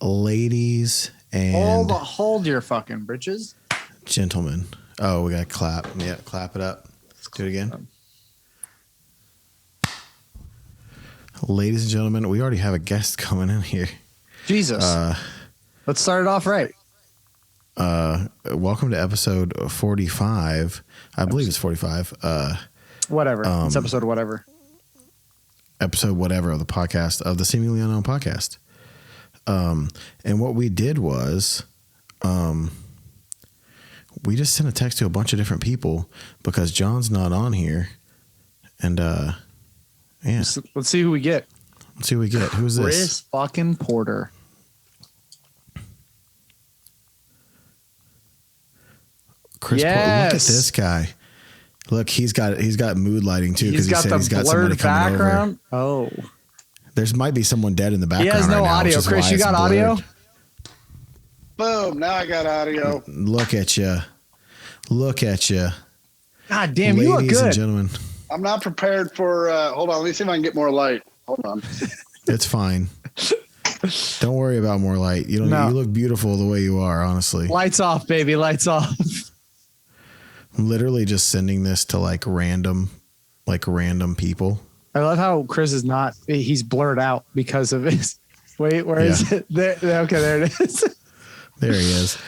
Ladies and hold your fucking britches. Gentlemen. Oh, we got to clap. Yeah, clap it up. Do it again. Ladies and gentlemen, we already have a guest coming in here. Jesus. Let's start it off right. Welcome to episode 45. I believe it's 45. Whatever. It's episode whatever. Episode whatever of the podcast, of the Seemingly Unknown podcast. And what we did was we just sent a text to a bunch of different people because John's not on here. And yeah. Let's see who we get. Let's see who we get. Who's this? Chris fucking Porter. Chris Porter. Look at this guy. Look, he's got mood lighting too because he said he's got somebody coming background. Over. Oh. There might be someone dead in the background. He has no right now, audio. Chris, you got audio? Boom. Now I got audio. Look at you. Look at you. God damn, you look good. Ladies and gentlemen. I'm not prepared for, hold on. Let me see if I can get more light. Hold on. It's fine. Don't worry about more light. You look beautiful the way you are, honestly. Lights off, baby. Lights off. I'm literally just sending this to random people. I love how Chris is not, he's blurred out because of his, wait, where is it? There, okay, there it is. There he is.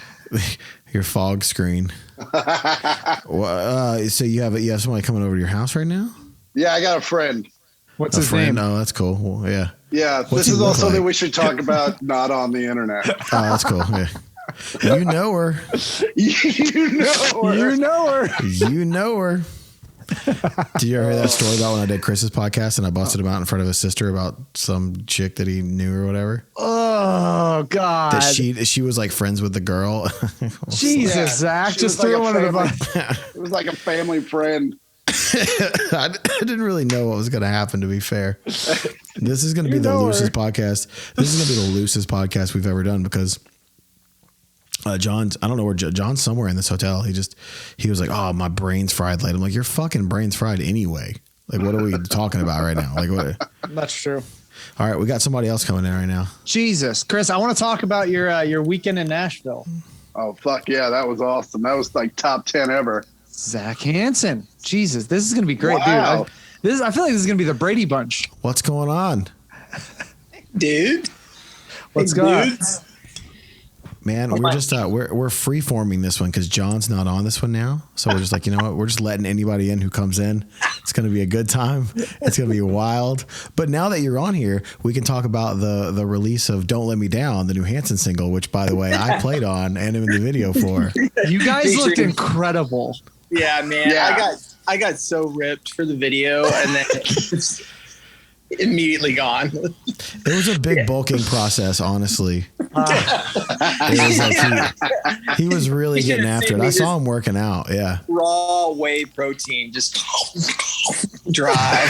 Your fog screen. So you have somebody coming over to your house right now? Yeah, I got a friend. What's his name? Oh, that's cool. Well, yeah. Yeah, What's this is also like? that we should talk about not on the internet. Oh, that's cool. Yeah. You know her. You know her. You know her. You know her. Did you ever hear that story about when I did Chris's podcast and I busted him out in front of his sister about some chick that he knew or whatever? Oh God! That she was friends with the girl. Jesus, Zach, just threw one of the. It was like a family friend. I didn't really know what was going to happen. To be fair, this is going to be the loosest podcast. This is going to be the loosest podcast we've ever done because. John's, I don't know where John's somewhere in this hotel. He was like, oh, my brain's fried late. I'm like, your fucking brain's fried anyway. What are we talking about right now? What? That's true. All right. We got somebody else coming in right now. Jesus, Chris, I want to talk about your weekend in Nashville. Oh, fuck yeah. That was awesome. That was top 10 ever. Zach Hanson. Jesus, this is going to be great, wow. dude. I feel like this is going to be the Brady Bunch. What's going on? Dude. What's going on? Man, we're just we're free-forming this one because John's not on this one now. So we're just you know what? We're just letting anybody in who comes in. It's going to be a good time. It's going to be wild. But now that you're on here, we can talk about the release of Don't Let Me Down, the new Hanson single, which, by the way, I played on and in the video for. You guys looked incredible. Yeah, man. Yeah. I got so ripped for the video and then it's immediately gone. It was a big bulking process, honestly. It was he was really getting after it. I saw him working out. Yeah. Raw whey protein, just dry.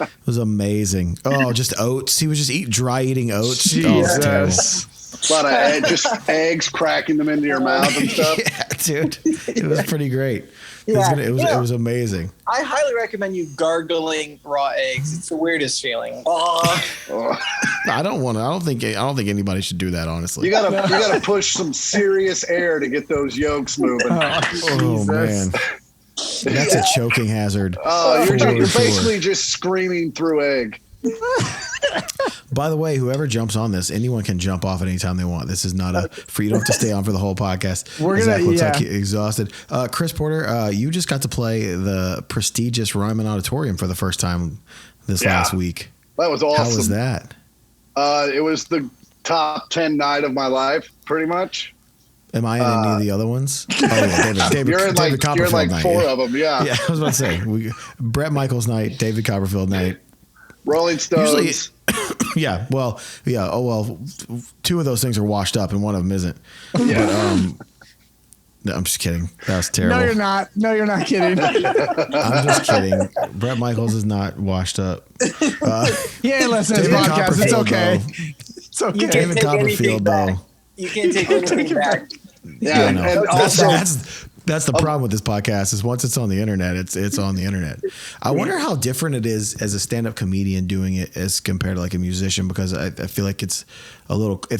It was amazing. Oh, just oats. He was just eating oats. Jesus. A lot of just eggs, cracking them into your mouth and stuff. Yeah, dude. It was pretty great. It was amazing. I highly recommend you gargling raw eggs. It's the weirdest feeling. I don't think anybody should do that, honestly. You gotta push some serious air to get those yolks moving. Oh man. That's a choking hazard. Oh, you're basically just screaming through egg. By the way, whoever jumps on this, anyone can jump off anytime they want. This is not you don't have to stay on for the whole podcast. Zach looks like he's exhausted. Chris Porter, you just got to play the prestigious Ryman Auditorium for the first time this last week. That was awesome. How was that? It was the top 10 night of my life, pretty much. Am I in any of the other ones? Oh, yeah, David you're in Copperfield like four of them, yeah. Yeah, I was about to say. Brett Michaels night, David Copperfield night. Rolling Stones. Usually, yeah. Well, yeah. Oh, well, two of those things are washed up and one of them isn't. Yeah. But, no, I'm just kidding. That was terrible. No, you're not. No, you're not kidding. I'm just kidding. Brett Michaels is not washed up. Yeah, listen to his podcast. It's okay. It's okay. David Copperfield, though. You can't take anything back. Yeah, no. and also That's the problem with this podcast is once it's on the internet, it's on the internet. I wonder how different it is as a stand-up comedian doing it as compared to like a musician, because I feel like it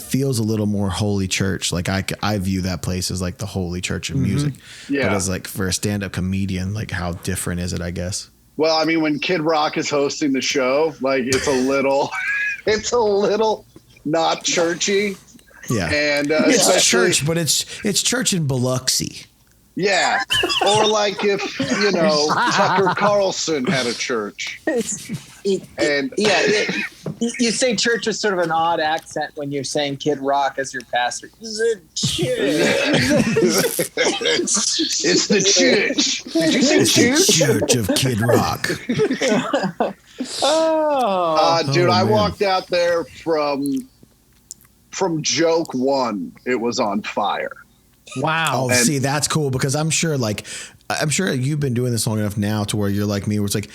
feels a little more holy church. Like I view that place as like the holy church of music. Yeah. But as like for a stand-up comedian, like how different is it, I guess? Well, I mean, when Kid Rock is hosting the show, like it's a little not churchy. Yeah. And it's church, but it's church in Biloxi. Yeah. Or like if, Tucker Carlson had a church. And you say church with sort of an odd accent when you're saying Kid Rock as your pastor. It's the church. Did you say church? Church of Kid Rock. Dude, I walked out there from joke one. It was on fire. Wow. Oh, see, that's cool because I'm sure you've been doing this long enough now to where you're like me, where it's like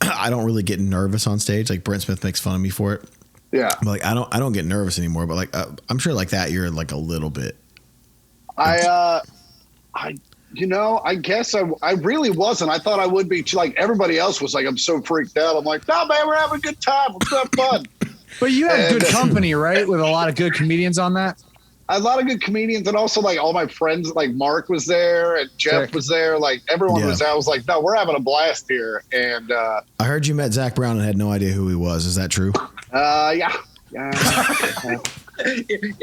I don't really get nervous on stage. Like Brent Smith makes fun of me for it. Yeah. But like I don't get nervous anymore. But like I'm sure like that you're like a little bit. I guess I really wasn't. I thought I would be like everybody else was like, I'm so freaked out. I'm like, no, man, we're having a good time. Let's have fun. But you have good company, right? With a lot of good comedians on that. A lot of good comedians, and also like all my friends, like Mark was there and Jeff was there. Like everyone was there. I was like, no, we're having a blast here. And I heard you met Zach Brown and had no idea who he was. Is that true? Yeah. You're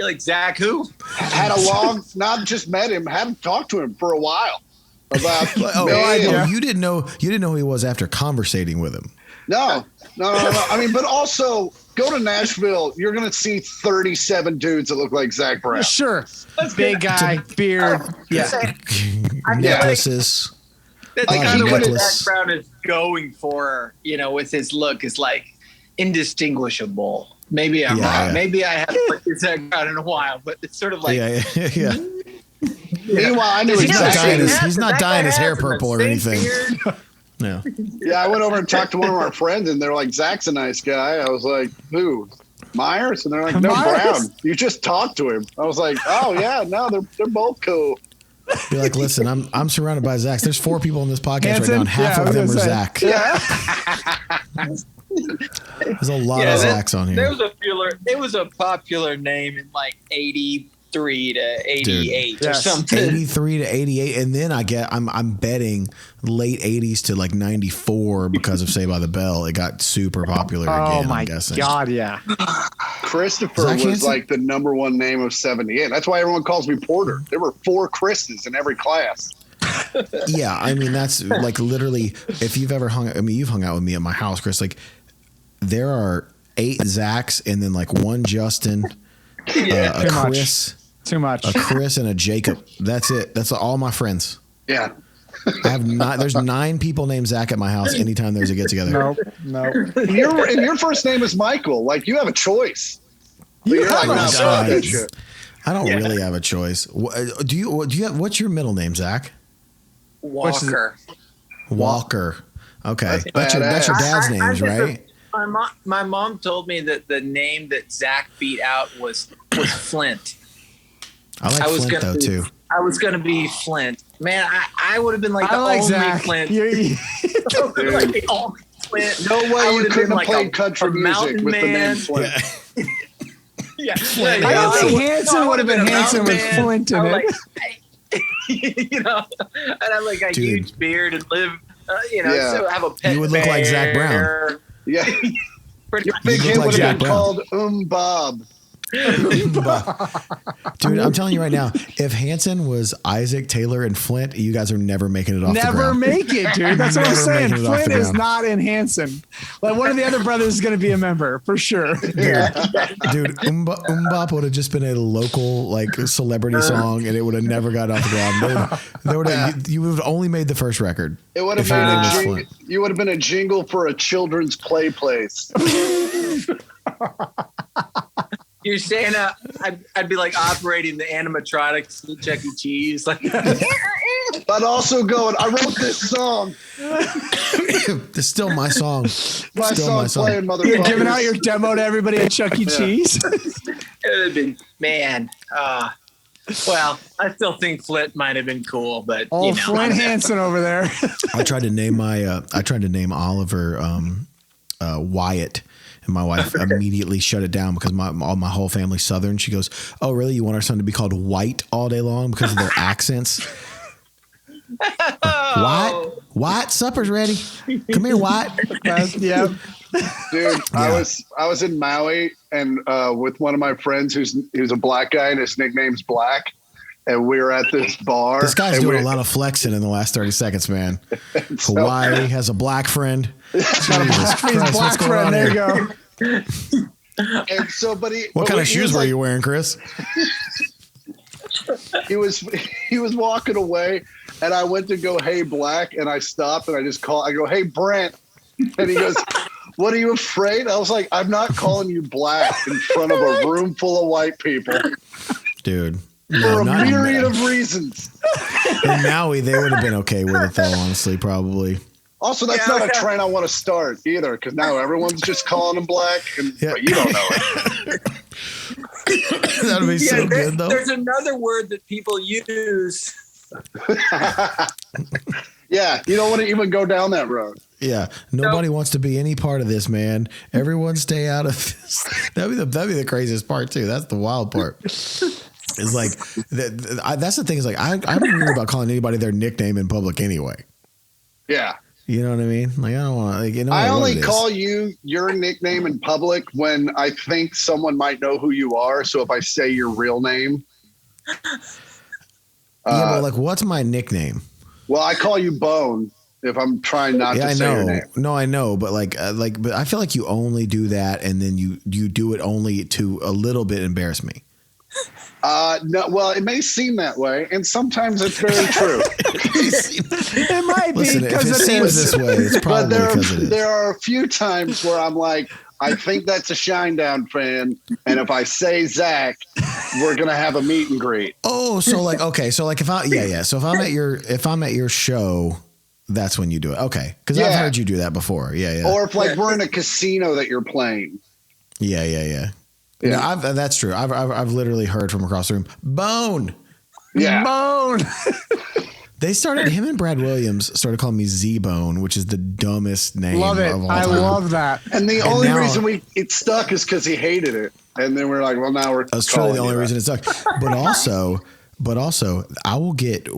like, Zach who? Not just met him, hadn't talked to him for a while. You didn't know who he was after conversating with him. No. I mean, but also go to Nashville. You're going to see 37 dudes that look like Zach Brown. Sure. Big guy, beard. Necklaces. That's kind of what Zach Brown is going for, with his look is like indistinguishable. Maybe I'm wrong. Maybe I haven't looked at Zach Brown in a while, but it's sort of like. Yeah. Meanwhile, I knew he's not dyeing his hair purple or anything. Yeah. Yeah, I went over and talked to one of our friends, and they're like, Zach's a nice guy. I was like, who? Myers? And they're like, no, Brown. You just talked to him. I was like, oh, yeah, no, they're both cool. Be like, listen, I'm surrounded by Zachs. There's 4 people on this podcast right now, and half of them are Zach. Yeah. There's a lot of Zachs on here. It was a popular name in like 83 to 88 or something. 83 to 88, and then I'm betting late 80s to like 94 because of Saved by the Bell. It got super popular again. Oh my I'm guessing. God, yeah. Christopher was like the number one name of 78. That's why everyone calls me Porter. There were 4 Chris's in every class. Yeah, I mean that's like literally. If you've ever you've hung out with me at my house, Chris. Like there are 8 Zachs and then like 1 Justin, a Chris. Too much. A Chris and a Jacob. That's it. That's all my friends. Yeah. I have there's 9 people named Zach at my house anytime there's a get together. Nope. And your first name is Michael. Like you have a choice. I don't really have a choice. Do you have what's your middle name, Zach? Walker. Okay. That's your dad's names, right? My mom told me that the name that Zach beat out was Flint. I like Flint though too. I was gonna be Flint. Man, I would have been like the only Zach. Flint. You're like the only Flint. No way you couldn't have played country music with the name Flint. Yeah. I think Hanson would have been Hanson with Flint in it. And I'm like a huge beard and live, so have a pet. You would look like Zach Brown. Yeah. Your big head would have been called Bob. Dude, I'm telling you right now, if Hanson was Isaac, Taylor, and Flint, you guys are never making it off the ground. Never make it, dude. That's what I'm saying. Flint is not in Hanson. Like one of the other brothers is going to be a member for sure. Dude, Umbop would have just been a local like celebrity song, and it would have never got off the ground. You would have only made the first record. It would have been you would have been a jingle for a children's play place. You're saying I'd be like operating the animatronics at Chuck E. Cheese, like. But also going, I wrote this song. It's still my song. My song playing, motherfucker. You're giving out your demo to everybody at Chuck E. Cheese. It would have been, man. Well, I still think Flint might have been cool, but Flint Hanson over there. I tried to name Oliver Wyatt, and my wife immediately shut it down because my whole family's Southern. She goes, "Oh, really? You want our son to be called White all day long because of their accents?" White, supper's ready. Come here, White. Yeah. Dude, yeah. I was in Maui and with one of my friends who's a black guy and his nickname's Black, and we were at this bar. This guy's doing a lot of flexing in the last 30 seconds, man. Hawaii has a black friend. He's black friend. There you go. And so, what kind of shoes were you wearing, Chris? He was walking away, and I went to go, "Hey, Black," and I stopped and I go, "Hey, Brent," and he goes, "What, are you afraid?" I was like, "I'm not calling you Black in front of a room full of white people, dude." For a myriad of reasons. In Maui, they would have been okay with it, though. Honestly, probably. Also, that's not a trend I want to start either, because now everyone's just calling him Black, but you don't know it. That would be so good, though. There's another word that people use. Yeah, you don't want to even go down that road. Yeah, nobody wants to be any part of this, man. Everyone stay out of this. That'd be the craziest part too. That's the wild part. It's like that's the thing. Is like I'm weird about calling anybody their nickname in public anyway. Yeah. You know what I mean? Like I don't want. Like, I only call you your nickname in public when I think someone might know who you are. So if I say your real name, but like, what's my nickname? Well, I call you Bone if I'm trying not to say your name. No, I know, but but I feel like you only do that, and then you do it only to a little bit embarrass me. No, well, it may seem that way, and sometimes it's very true. It might be because it seems this way. It's probably because it is. There are a few times where I'm like, I think that's a Shinedown fan, and if I say Zach, we're gonna have a meet and greet. Oh, so like okay, so like if I'm at your show, that's when you do it. Okay, because I've heard you do that before. Yeah. Or if like we're in a casino that you're playing. Yeah. No, that's true. I've literally heard from across the room. Bone. Yeah. Bone. Him and Brad Williams started calling me Z-Bone, which is the dumbest name of all time. I love that. And the only reason it stuck is because he hated it. And then we're like, well, now we're That's truly the only reason it stuck. But also, I will get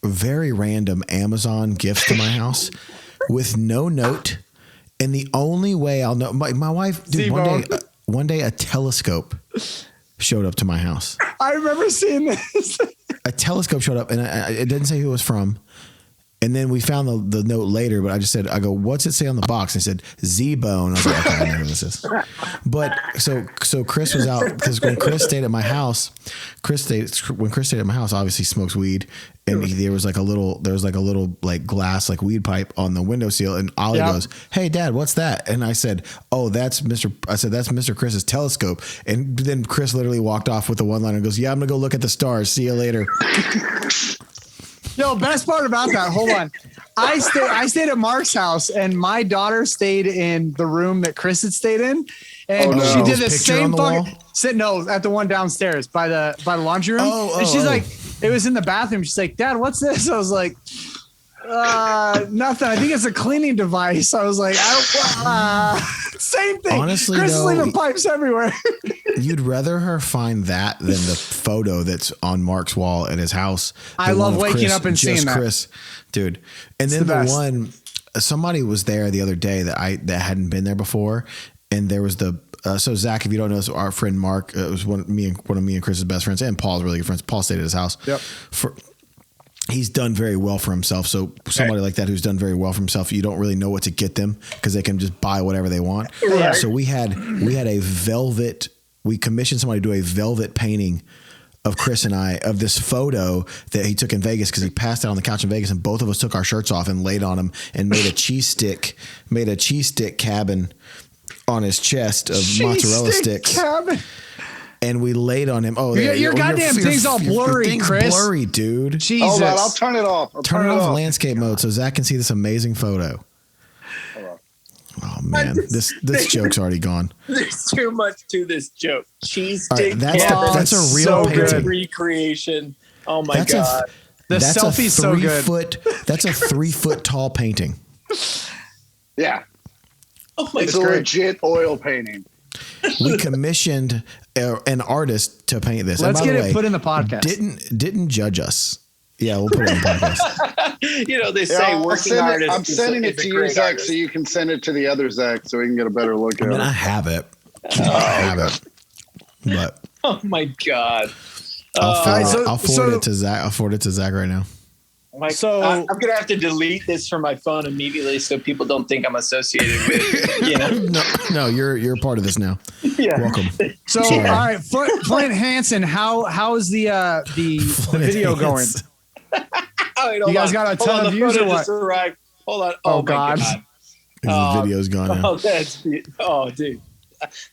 very random Amazon gifts to my house with no note. And the only way I'll know, my wife, dude, one day a telescope showed up to my house. I remember seeing this. A telescope showed up, and it didn't say who it was from. And then we found the note later, but I go, what's it say on the box? And it said Z-Bone. I was like, okay, I know who this is. But so Chris was out because when Chris stayed at my house, obviously smokes weed. And there was like a little like glass, like weed pipe on the windowsill. And Ollie goes, "Hey Dad, what's that?" And I said, "Oh, that's Mr. Chris's telescope." And then Chris literally walked off with the one line and goes, "Yeah, I'm going to go look at the stars. See you later." Yo, best part about that, hold on. I stayed at Mark's house, and my daughter stayed in the room that Chris had stayed in. And she did the same fucking at the one downstairs by the laundry room. And she's like, it was in the bathroom. She's like, "Dad, what's this?" I was like, nothing. I think it's a cleaning device. I was like, same thing. Honestly, Chris is leaving pipes everywhere. You'd rather her find that than the photo that's on Mark's wall at his house. I love waking up and seeing that. Chris, dude. And then the one, somebody was there the other day that hadn't been there before. And there was so Zach, if you don't know, our friend Mark, it was one of me and Chris's best friends, and Paul's really good friends. Paul stayed at his house. Yep. He's done very well for himself. So somebody like that who's done very well for himself, you don't really know what to get them because they can just buy whatever they want. Right. So we had a velvet. We commissioned somebody to do a velvet painting of Chris and I of this photo that he took in Vegas because he passed out on the couch in Vegas, and both of us took our shirts off and laid on him and made a cheese stick cabin on his chest of mozzarella sticks. Cabin. And we laid on him. Oh, your goddamn thing's all blurry, thing's Chris. Blurry, dude. Jesus. Hold on, I'll turn it off. Turn it off landscape mode so Zach can see this amazing photo. Oh man, this joke's already gone. There's too much to this joke. Cheese Right, stick. that's a real painting. Recreation. Oh my god. The selfie's so good. That's a 3 foot tall painting. Yeah. Oh my It's a legit oil painting. We commissioned an artist to paint this. Let's get it put in the podcast. Didn't judge us. Yeah, we'll put it in the podcast. You know, they say working artist. I'm sending it to you, Zach, so you can send it to the other Zach so we can get a better look at it. I have it. I have it. But oh my god. I'll forward it to Zach. I'll forward it to Zach right now. I'm gonna have to delete this from my phone immediately so people don't think I'm associated with. You know, no, you're part of this now. Yeah. Welcome. So, all right, Flint Hanson, how is the video going? You guys got a ton of views or what? Hold on. Oh god. The video's gone now. Dude.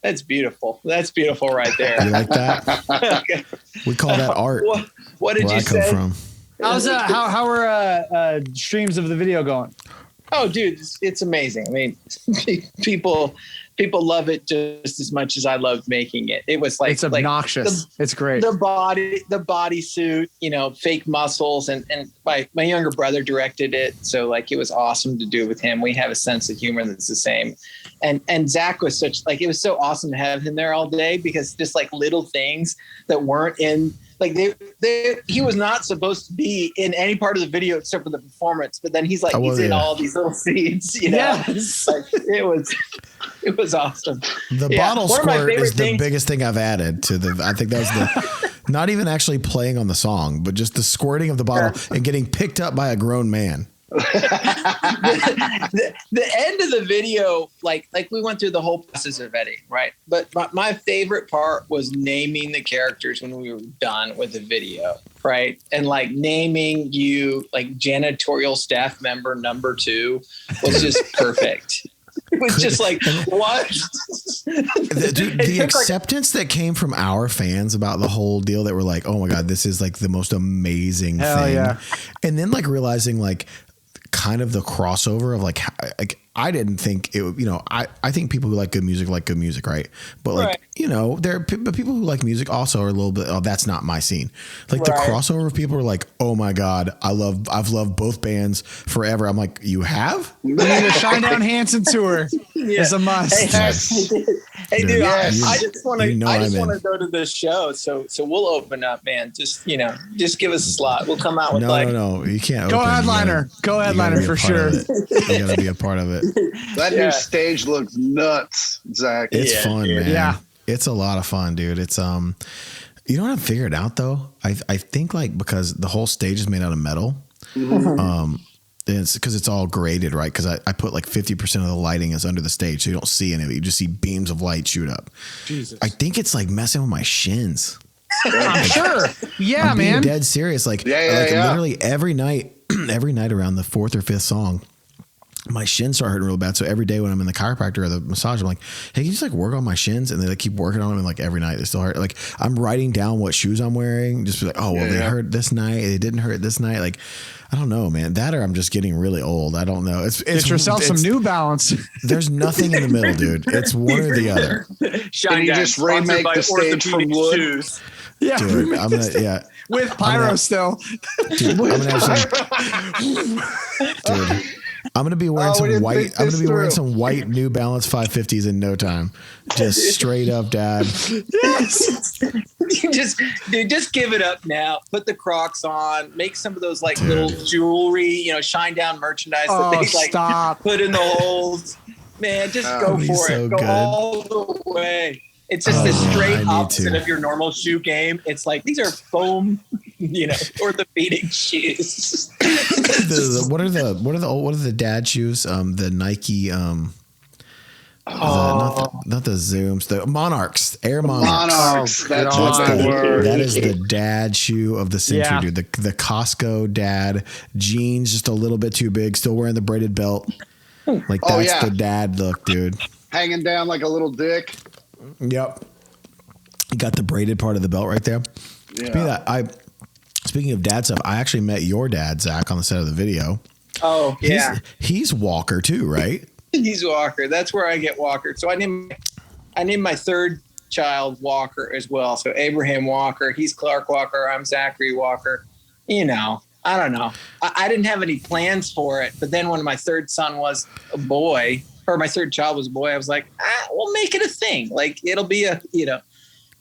That's beautiful. That's beautiful right there. You like that? Okay. We call that art. What did you say? Where I come from. How are streams of the video going? Oh, dude, it's amazing. I mean, people love it just as much as I loved making it. It was like it's obnoxious. It's great. The bodysuit, you know, fake muscles, and my younger brother directed it, so like it was awesome to do with him. We have a sense of humor that's the same, and Zach was it was so awesome to have him there all day because just like little things that weren't in. Like he was not supposed to be in any part of the video except for the performance, but then he's in all these little scenes, you know. Yes. Like, it was awesome. The bottle squirt is the biggest thing I've added to the. I think that was the not even actually playing on the song, but just the squirting of the bottle and getting picked up by a grown man. the end of the video, like we went through the whole process of editing, right? But my favorite part was naming the characters when we were done with the video, right? And like naming you like janitorial staff member number 2 was just perfect. It was just like, what? The acceptance that came from our fans about the whole deal, that were like, oh my God, this is like the most amazing thing. Yeah. And then like realizing like kind of the crossover of like I didn't think it would, you know, I think people who like good music, right? But like, you know, but people who like music also are a little bit, oh, that's not my scene. Like the crossover of people are like, oh my God, I've loved both bands forever. I'm like, you have? We need a Shinedown Hanson tour. It's a must. Hey, dude, I just want to go to this show. So we'll open up, man. Just give us a slot. We'll come out with No, you can't. Go headliner for sure. You gotta be a part of it. That new stage looks nuts, Zach. It's fun, man. Yeah, it's a lot of fun, dude. It's you know what I've figured out though? I think like because the whole stage is made out of metal. Mm-hmm. It's because it's all graded, right? Because I put like 50% of the lighting is under the stage, so you don't see any of it. You just see beams of light shoot up. Jesus. I think it's like messing with my shins. I'm sure. Yeah, I'm being dead serious. Like, literally every night around the 4th or 5th song, my shins start hurting real bad. So every day when I'm in the chiropractor or the massage, I'm like, hey, can you just like work on my shins? And they like keep working on them. And like every night they still hurt. Like I'm writing down what shoes I'm wearing. Just be like, oh, well, they hurt this night. They didn't hurt this night. Like, I don't know, man. That or I'm just getting really old. I don't know. Get yourself some New Balance. There's nothing in the middle, dude. It's one or the other. Can you just remake the stage from wood? Shoes. Yeah, dude. I'm gonna with pyro still. Dude, I'm gonna have some. Dude. I'm gonna be wearing some white. I'm gonna be wearing some white New Balance 550s in no time. Just straight up, Dad. Yes. just give it up now. Put the Crocs on. Make some of those like little jewelry, you know, Shinedown merchandise that they like put in the holes. Man, just go for it. Go all the way. It's just the straight opposite of your normal shoe game. It's like these are foam, you know, orthopedic shoes. What are the dad shoes? The Nike. Not the Zooms. The Monarchs. Air Monarchs. That is the dad shoe of the century, dude. The Costco dad jeans, just a little bit too big. Still wearing the braided belt. Like that's the dad look, dude. Hanging down like a little dick. Yep. You got the braided part of the belt right there. Yeah. Speaking of dad stuff, I actually met your dad, Zach, on the set of the video. Oh, yeah. He's Walker too, right? He's Walker. That's where I get Walker. So I named my third child Walker as well. So Abraham Walker. He's Clark Walker. I'm Zachary Walker. You know, I don't know. I didn't have any plans for it. But then when my third son was a boy, or my third child was a boy, I was like, we'll make it a thing. Like, it'll be a, you know,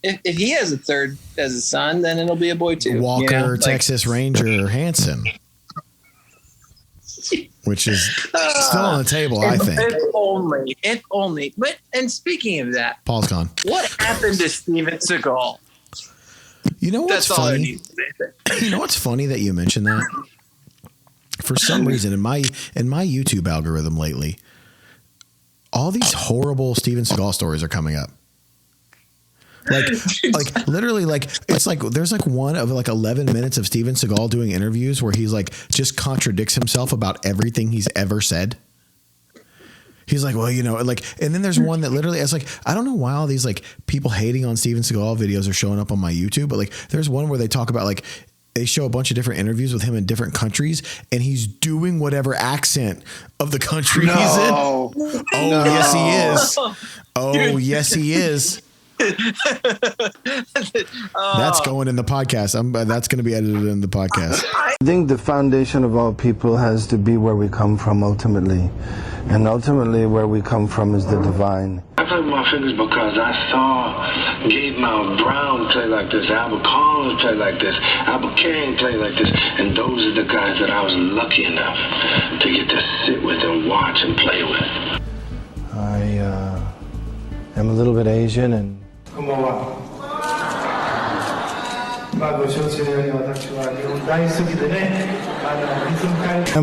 if he has a third as a son, then it'll be a boy too. Walker, you know? Texas Ranger Hanson. Which is still on the table, I think. If only. But, and speaking of that, Paul's gone. What happened to Steven Seagal? You know what's That's all I funny? need to say. You know what's funny that you mentioned that? For some reason, in my YouTube algorithm lately, all these horrible Steven Seagal stories are coming up. Like literally, like it's like there's like one of like 11 minutes of Steven Seagal doing interviews where he's like just contradicts himself about everything he's ever said. He's like, well, you know, like, and then there's one that literally, it's like, I don't know why all these like people hating on Steven Seagal videos are showing up on my YouTube, but like there's one where they talk about like, they show a bunch of different interviews with him in different countries and he's doing whatever accent of the country he's in. Oh, no. Yes, he is. Oh, yes, he is. That's going in the podcast. That's going to be edited in the podcast. I think the foundation of all people has to be where we come from ultimately. And ultimately where we come from is the divine. I played with my fingers because I saw Gabe Mount Brown play like this, Albert Collins play like this, Albert King play like this, and those are the guys that I was lucky enough to get to sit with and watch and play with. I am a little bit Asian and I'm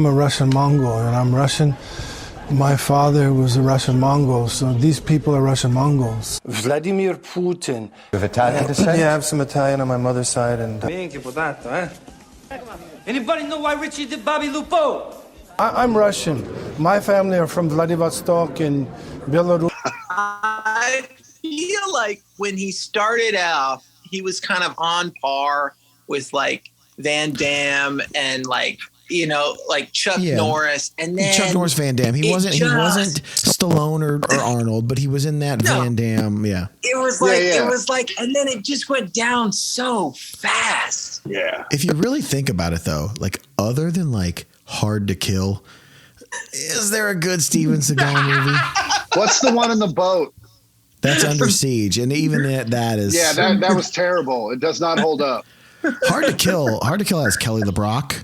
a Russian Mongol and I'm Russian. My father was a Russian Mongol, so these people are Russian Mongols. Vladimir Putin. You have Italian descent? Yeah, I have some Italian on my mother's side. And anybody know why Richie did Bobby Lupo? I'm Russian. My family are from Vladivostok in Belarus. I feel like when he started out, he was kind of on par with like Van Damme and like, you know, like Chuck Norris, and then Chuck Norris, Van Damme. He wasn't Stallone or Arnold, but he was in that Van Damme. Yeah, it was like it was like, and then it just went down so fast. Yeah. If you really think about it, though, like other than like Hard to Kill, is there a good Steven Seagal movie? What's the one in the boat? That's Under Siege, and even that is that was terrible. It does not hold up. Hard to Kill has Kelly LeBrock.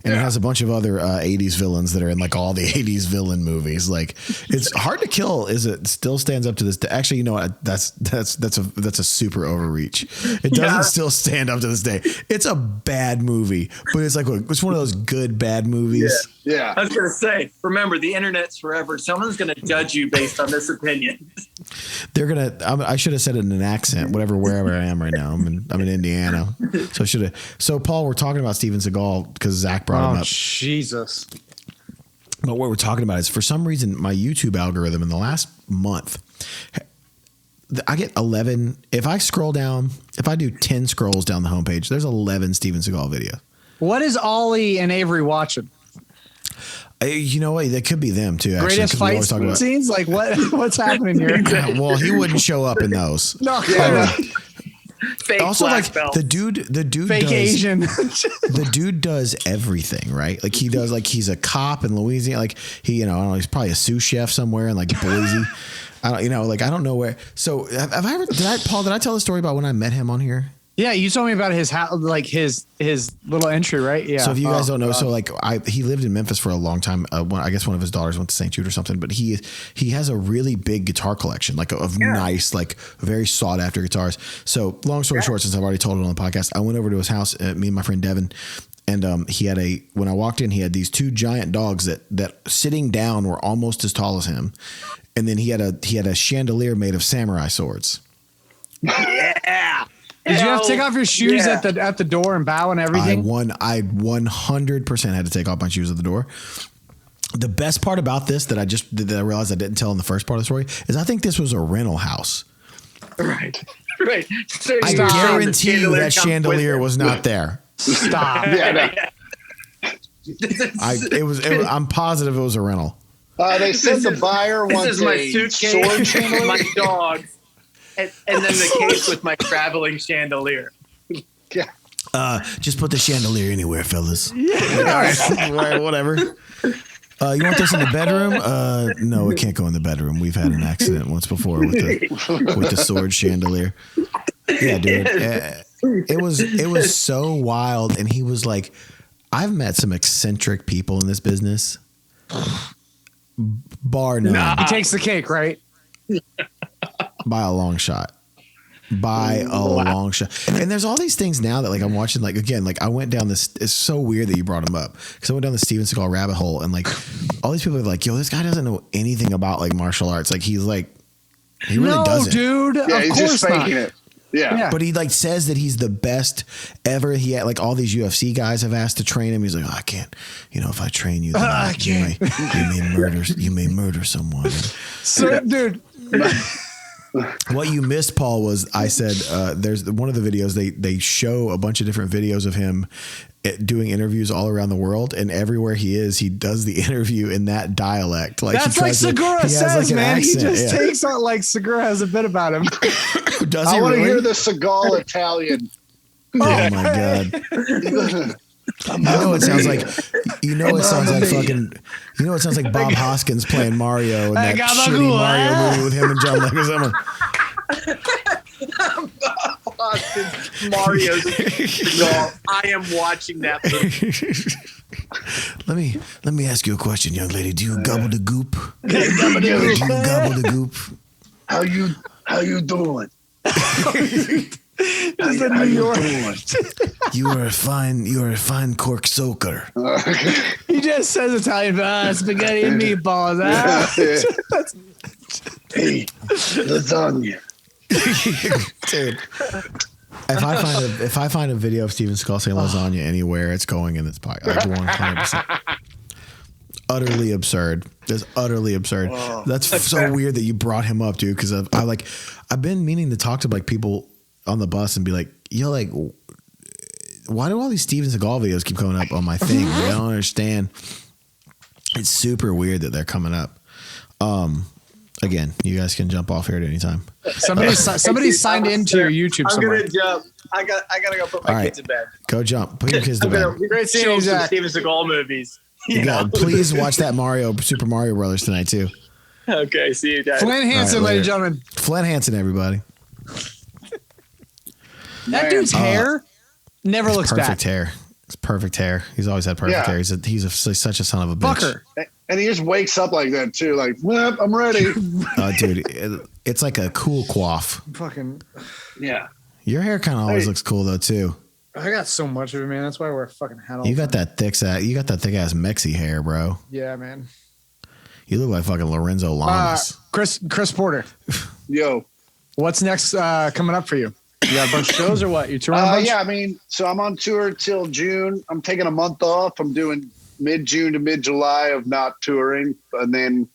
And it has a bunch of other 80s villains that are in like all the 80s villain movies. Like it's Hard to Kill it still stands up to this day. Actually, you know what? That's a super overreach. It doesn't still stand up to this day. It's a bad movie, but it's like it's one of those good bad movies. Yeah. I was going to say, remember the internet's forever. Someone's going to judge you based on this opinion. They're going to, I should have said it in an accent, wherever I am right now. I'm in Indiana. So I should have. So Paul, we're talking about Steven Seagal because Zach brought him up. Jesus. But what we're talking about is for some reason, my YouTube algorithm in the last month, I get 11. If I scroll down, if I do 10 scrolls down the homepage, there's 11 Steven Seagal videos. What is Ollie and Avery watching? You know what? That could be them too. Actually, greatest fight scenes? Like what's happening here? Well, he wouldn't show up in those. No. Fake also, like belt. the dude fake does, Asian. The dude does everything, right? Like he does, like he's a cop in Louisiana. Like he, I don't know, he's probably a sous chef somewhere in like Boise. I don't know where. So have I ever? Did I tell the story about when I met him on here? Yeah, you told me about his like his little entry, right? Yeah. So if you guys don't know, so like he lived in Memphis for a long time. I guess one of his daughters went to St. Jude or something. But he has a really big guitar collection, like of nice, like very sought after guitars. So long story short, since I've already told it on the podcast, I went over to his house, me and my friend Devin, and he had when I walked in, he had these two giant dogs that sitting down were almost as tall as him, and then he had a chandelier made of samurai swords. Yeah. Did you have to take off your shoes at the door and bow and everything? I 100% had to take off my shoes at the door. The best part about this that I realized I didn't tell in the first part of the story is I think this was a rental house. Right. So I guarantee you that chandelier was not there. Stop. I'm positive it was a rental. They said the buyer wants this is my suitcase, my dogs, and then the case with my traveling chandelier. Yeah. Just put the chandelier anywhere, fellas. Yeah. All right, whatever. You want this in the bedroom? No, it can't go in the bedroom. We've had an accident once before with the sword chandelier. Yeah, dude. It was so wild, and he was like, I've met some eccentric people in this business. Bar none. He takes the cake, right? By a long shot. Long shot. And there's all these things now that like I'm watching, like, again, like I went down this, it's so weird that you brought him up, because I went down the Steven Seagal rabbit hole, and like all these people are like, yo, this guy doesn't know anything about like martial arts. Like he's like, he really doesn't. Dude. Yeah, of he's course just faking not. it. Yeah. But he like says that he's the best ever. He had like all these UFC guys have asked to train him. He's like, oh, I can't, if I train you, then I can't. You may murder someone. So, dude. What you missed, Paul, was I said there's one of the videos they show a bunch of different videos of him doing interviews all around the world, and everywhere he is, he does the interview in that dialect. Like that's like Segura says, like man. Accent. He just takes on like Segura has a bit about him. Does he I want to really? hear the Seagal Italian. Oh my god. It sounds like it sounds like Bob Hoskins playing Mario in that shitty Mario movie with him and John Leguizamo. Bob Hoskins, Mario's Seagal. I am watching that movie. Let me ask you a question, young lady. Do you gobble the goop? Do you gobble the goop? How you doing? Just in New York. You are a fine cork soaker. He just says Italian, spaghetti and meatballs. Hey, lasagna. Dude, if I find a video of Steven Seagal saying lasagna anywhere, it's going in this podcast. Like 100%. Utterly absurd. That's utterly absurd. Oh, that's so weird that you brought him up, dude. Because I've been meaning to talk to like people on the bus and be like, yo, like, why do all these Steven Seagal videos keep coming up on my thing? Like, I don't understand. It's super weird that they're coming up. Again, you guys can jump off here at any time. Somebody signed into your YouTube. I'm gonna jump. I gotta go put my kids to bed. Go jump. Put your kids to bed. Great seeing some Steven Seagal movies. Please watch that Super Mario Brothers tonight too. Okay, see you guys. Flint Hanson, ladies and gentlemen. Flint Hanson, everybody. That dude's hair never looks bad. Perfect hair. It's perfect hair. He's always had perfect hair. He's such a son of a bitch. Fucker. And he just wakes up like that too. Like, well, I'm ready. Dude, it's like a cool coif. Fucking. Yeah. Your hair kind of always looks cool though too. I got so much of it, man. That's why I wear a fucking hat all You got that thick ass Mexi hair, bro. Yeah, man. You look like fucking Lorenzo Lamas. Chris Porter. Yo. What's next coming up for you? You got a bunch of shows or what? You touring a bunch? Yeah, I mean, so I'm on tour till June. I'm taking a month off. I'm doing mid-June to mid-July of not touring. And then,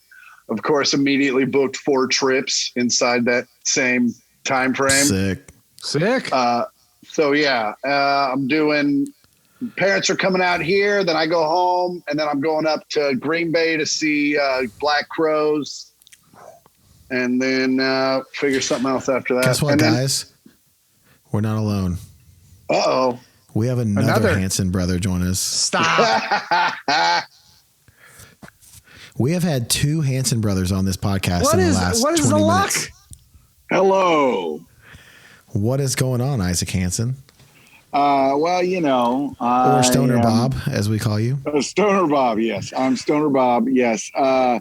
of course, immediately booked 4 trips inside that same time frame. Sick. So, yeah, I'm doing – parents are coming out here. Then I go home. And then I'm going up to Green Bay to see Black Crows. And then figure something else after that. Guess what, guys? We're not alone. Uh-oh. We have another Hanson brother join us. Stop. We have had 2 Hanson brothers on this podcast in the last 20 minutes. What is the luck? Hello. What is going on, Isaac Hanson? Well, you know. Or Stoner Bob, as we call you. Stoner Bob, yes. I'm Stoner Bob, yes. I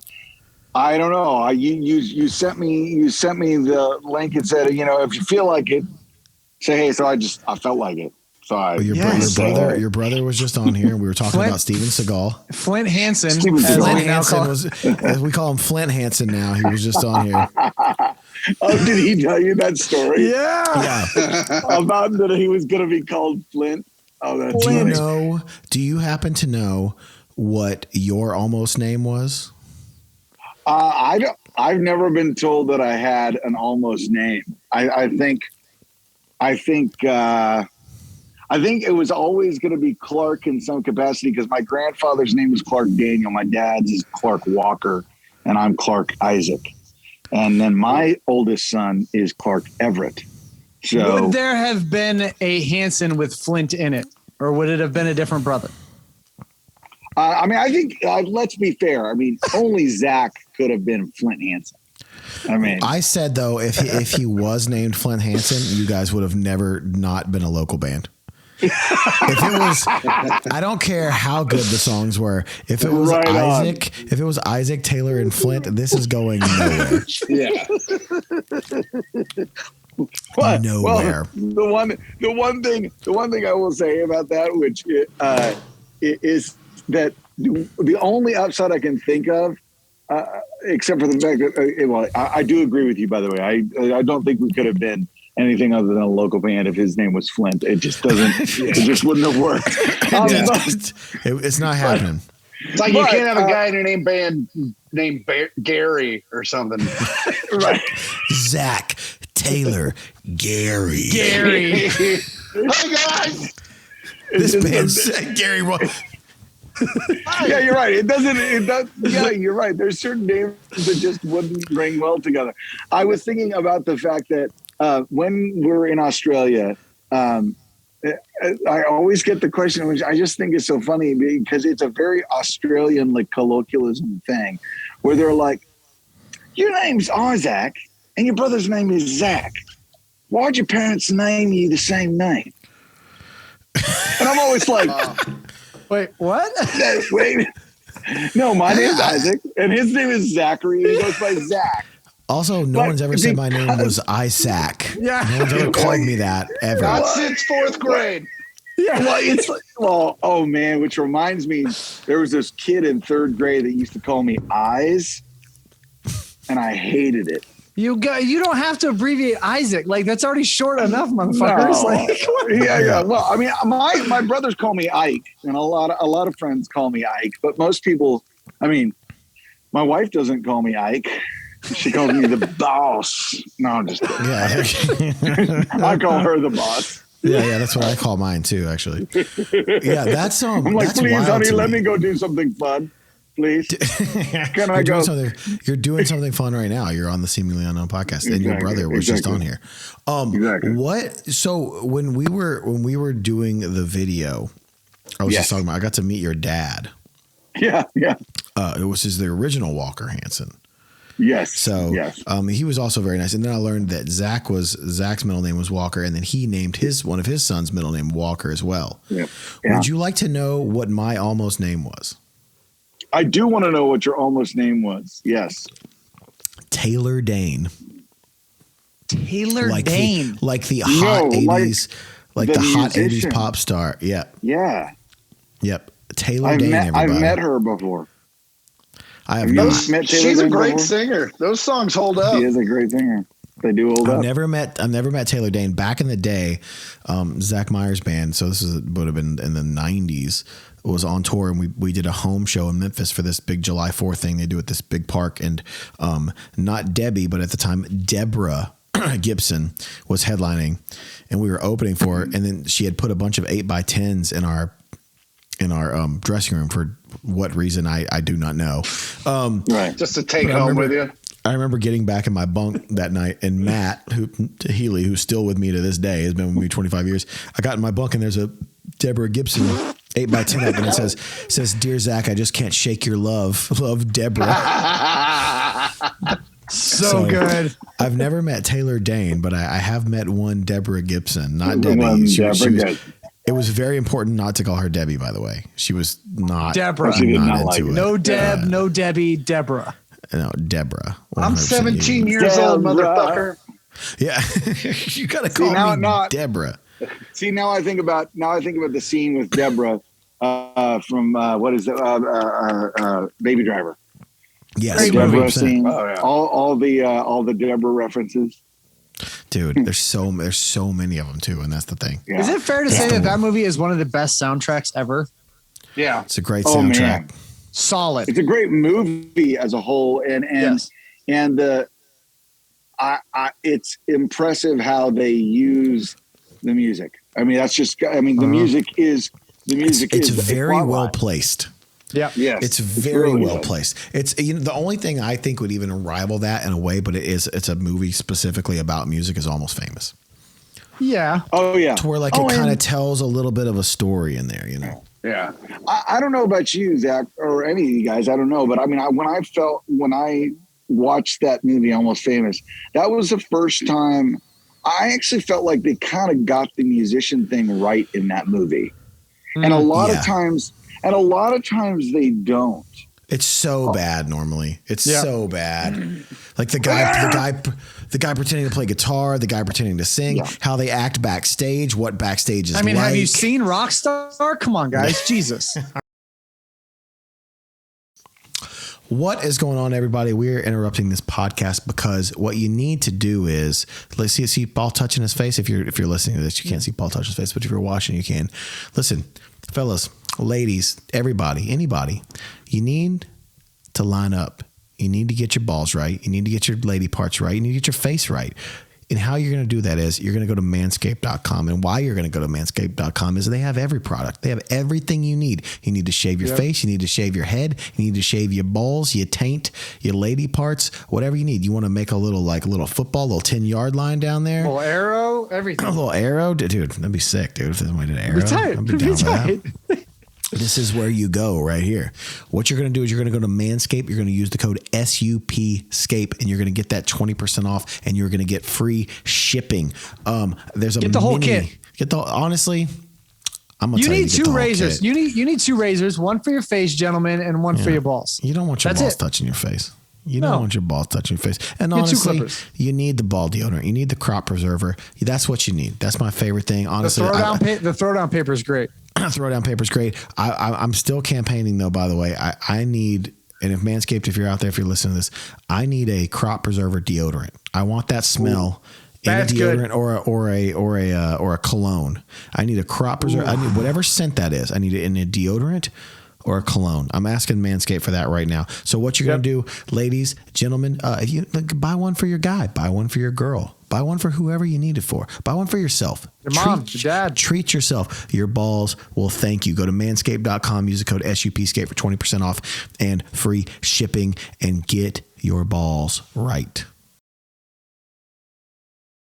don't know. You sent me the link and said, if you feel like it, say, hey, so I felt like it. So your brother was just on here and we were talking about Steven Seagal. Flint Hanson. As we call him Flint Hanson now. He was just on here. Oh, did he tell you that story? Yeah. About that he was going to be called Flint. Oh, that's funny. Do you happen to know what your almost name was? I've never been told that I had an almost name. I think it was always going to be Clark in some capacity because my grandfather's name was Clark Daniel. My dad's is Clark Walker. and I'm Clark Isaac. And then my oldest son is Clark Everett. So would there have been a Hanson with Flint in it, or would it have been a different brother? I mean, I think let's be fair. I mean, only Zach could have been Flint Hanson. I mean, I said though, if he was named Flint Hanson, you guys would have never not been a local band. If it was, I don't care how good the songs were. If it was Isaac, Taylor, and Flint, this is going nowhere. Yeah. Nowhere. Well, the one thing I will say about that, which is that the only upside I can think of, except for the fact that, I do agree with you, by the way. I don't think we could have been anything other than a local band if his name was Flint. It just doesn't, it just wouldn't have worked. It's not happening. It's like you can't have a guy in your band named Gary or something. Right. Zach, Taylor, Gary. Hey guys. This band's Gary. Yeah, you're right. It does. Yeah, you're right. There's certain names that just wouldn't ring well together. I was thinking about the fact that when we're in Australia, I always get the question, which I just think is so funny because it's a very Australian like colloquialism thing, where they're like, "Your name's Isaac and your brother's name is Zach. Why'd your parents name you the same name?" And I'm always like. Wait, what? Wait. No, my name's Isaac, and his name is Zachary, and he goes by Zach. Also, no one's ever said my name was Isaac. Yeah. No one's ever called me that, ever. Not since 4th grade. Yeah. Well, it's like, oh man, which reminds me, there was this kid in 3rd grade that used to call me Eyes, and I hated it. You don't have to abbreviate Isaac. Like, that's already short enough, motherfuckers. No. Like, Yeah. Well, I mean, my brothers call me Ike, and a lot of friends call me Ike. But most people, I mean, my wife doesn't call me Ike. She calls me the boss. No, I'm just kidding. Yeah. I call her the boss. Yeah, that's what I call mine too, actually. Yeah, that's I'm like, that's please, wild honey, to let me go do something fun. Please. Can I go? You're doing something fun right now. You're on the Seemingly Unknown podcast, and your brother was just on here. Exactly. What? So when we were doing the video, I was just talking about. I got to meet your dad. Yeah. It was the original Walker Hanson. Yes. So he was also very nice. And then I learned that Zach's middle name was Walker, and then he named one of his sons' middle name Walker as well. Yeah. Would you like to know what my almost name was? I do want to know what your almost name was. Yes. Taylor Dane. Taylor like Dane. The hot 80s, like the hot musician. 80s pop star. Yeah. Yeah. Yep. Taylor Dane, everybody. I've met her before. I have not. She's a great singer. Those songs hold up. She is a great singer. They do hold up. I've never met Taylor Dane. Back in the day, Zach Myers band, so this would have been in the 90s, was on tour, and we did a home show in Memphis for this big July 4th thing they do at this big park, and not Debbie, but at the time Deborah Gibson was headlining, and we were opening for her, and then she had put a bunch of 8x10s in our dressing room for what reason I do not know. Right. Just to take home with you. I remember getting back in my bunk that night, and Matt Healy, who's still with me to this day, has been with me 25 years. I got in my bunk, and there's a Deborah Gibson 8x10 up, and it says, "Dear Zach, I just can't shake your love, Deborah." So good. I've never met Taylor Dane, but I have met one Deborah Gibson, not Debbie. It was very important not to call her Debbie, by the way. She was not Deborah. She did not like it. No Deb, no Debbie, Deborah. No, Deborah. I'm 17 years old, motherfucker. Yeah, you gotta call me Deborah. See, now I think about the scene with Deborah from what is it? Baby Driver. Yes, Deborah scene. Oh, yeah. All the Deborah references. Dude, there's so many of them too, and that's the thing. Yeah. Is it fair to say that movie is one of the best soundtracks ever? Yeah, it's a great soundtrack. Man. Solid. It's a great movie as a whole, and it's impressive how they use the music. I mean, that's just. I mean, the music is. It's very well placed. Yeah. Yes. It's very really well good. placed. It's the only thing I think would even rival that in a way, but it's a movie specifically about music is Almost Famous. Yeah. Oh yeah. To where like it kind of tells a little bit of a story in there, Yeah. I don't know about you, Zach, or any of you guys. I don't know. But I mean, when I watched that movie, Almost Famous, that was the first time I actually felt like they kind of got the musician thing right in that movie. And a lot of times they don't. It's so bad normally. It's so bad. Like the guy pretending to play guitar, the guy pretending to sing, how they act backstage, what backstage is like. I mean, have you seen Rockstar? Come on, guys. Jesus. What is going on, everybody? We're interrupting this podcast because what you need to do is let's see Paul touching his face. If you're listening to this, you can't see Paul touch his face, but if you're watching, you can. Listen, fellas, ladies, everybody, anybody, you need to line up. You need to get your balls right. You need to get your lady parts right. You need to get your face right. And how you're going to do that is you're going to go to manscaped.com. And why you're going to go to manscaped.com is they have every product. They have everything you need. You need to shave your face. You need to shave your head. You need to shave your balls, your taint, your lady parts, whatever you need. You want to make a little football, little 10-yard line down there. A little arrow, everything. A little arrow. Dude, that'd be sick, dude. If somebody did an arrow, I'd be down with that. This is where you go right here. What you're going to do is you're going to go to Manscaped. You're going to use the code SUPSCAPE and you're going to get that 20% off and you're going to get free shipping. There's get the whole kit. Honestly, I'm going to tell you. You need two razors. You need two razors, one for your face, gentlemen, and one for your balls. You don't want your balls touching your face. You don't want your balls touching your face. And honestly, you need the ball deodorant. You need the crop preserver. That's what you need. That's my favorite thing. Honestly, the throwdown paper is great. Throwdown paper is great. I'm still campaigning though, by the way. I need, and if Manscaped, if you're out there, if you're listening to this, I need a crop preserver deodorant. I want that smell in a deodorant or a cologne. I need a crop preserver. I need whatever scent that is. I need it in a deodorant or a cologne. I'm asking Manscaped for that right now. So what you're going to do, ladies, gentlemen, if you buy one for your guy, buy one for your girl, buy one for whoever you need it for, buy one for yourself. Your mom, your dad. Treat yourself. Your balls will thank you. Go to manscaped.com, use the code SUPSCAPE for 20% off and free shipping and get your balls right.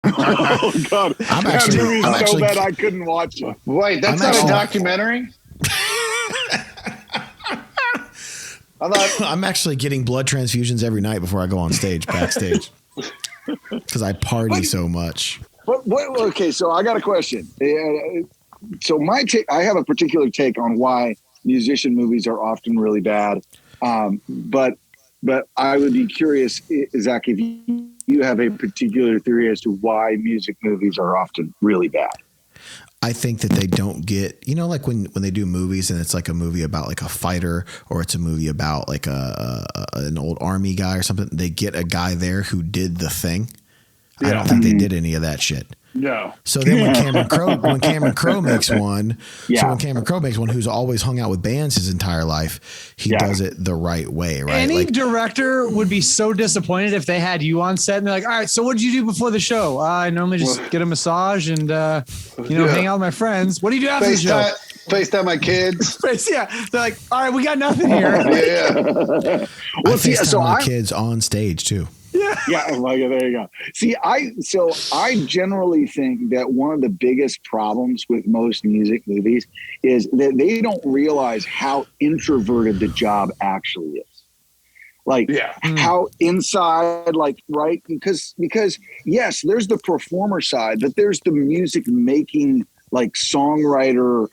Oh God! I'm actually so bad I couldn't watch it. Wait, that's not a documentary? I'm actually getting blood transfusions every night before I go on stage, backstage, because I party so much. Okay, so I got a question. So my take, I have a particular take on why musician movies are often really bad. But I would be curious, Zach, if you have a particular theory as to why music movies are often really bad. I think that they don't get, like when they do movies and it's like a movie about like a fighter or it's a movie about like an old army guy or something, they get a guy there who did the thing. Yeah. I don't think they did any of that shit. No. So then when Cameron Crowe makes one, who's always hung out with bands his entire life, he does it the right way, right? Any director would be so disappointed if they had you on set and they're like, all right, so what did you do before the show? I normally just get a massage and, hang out with my friends. What do you do after the show? FaceTime my kids. Yeah. They're like, all right, we got nothing here. Yeah. Well, FaceTime my kids on stage too. Yeah, there you go. See, I generally think that one of the biggest problems with most music movies is that they don't realize how introverted the job actually is. Like how inside, right? Because yes, there's the performer side, but there's the music making, songwriter,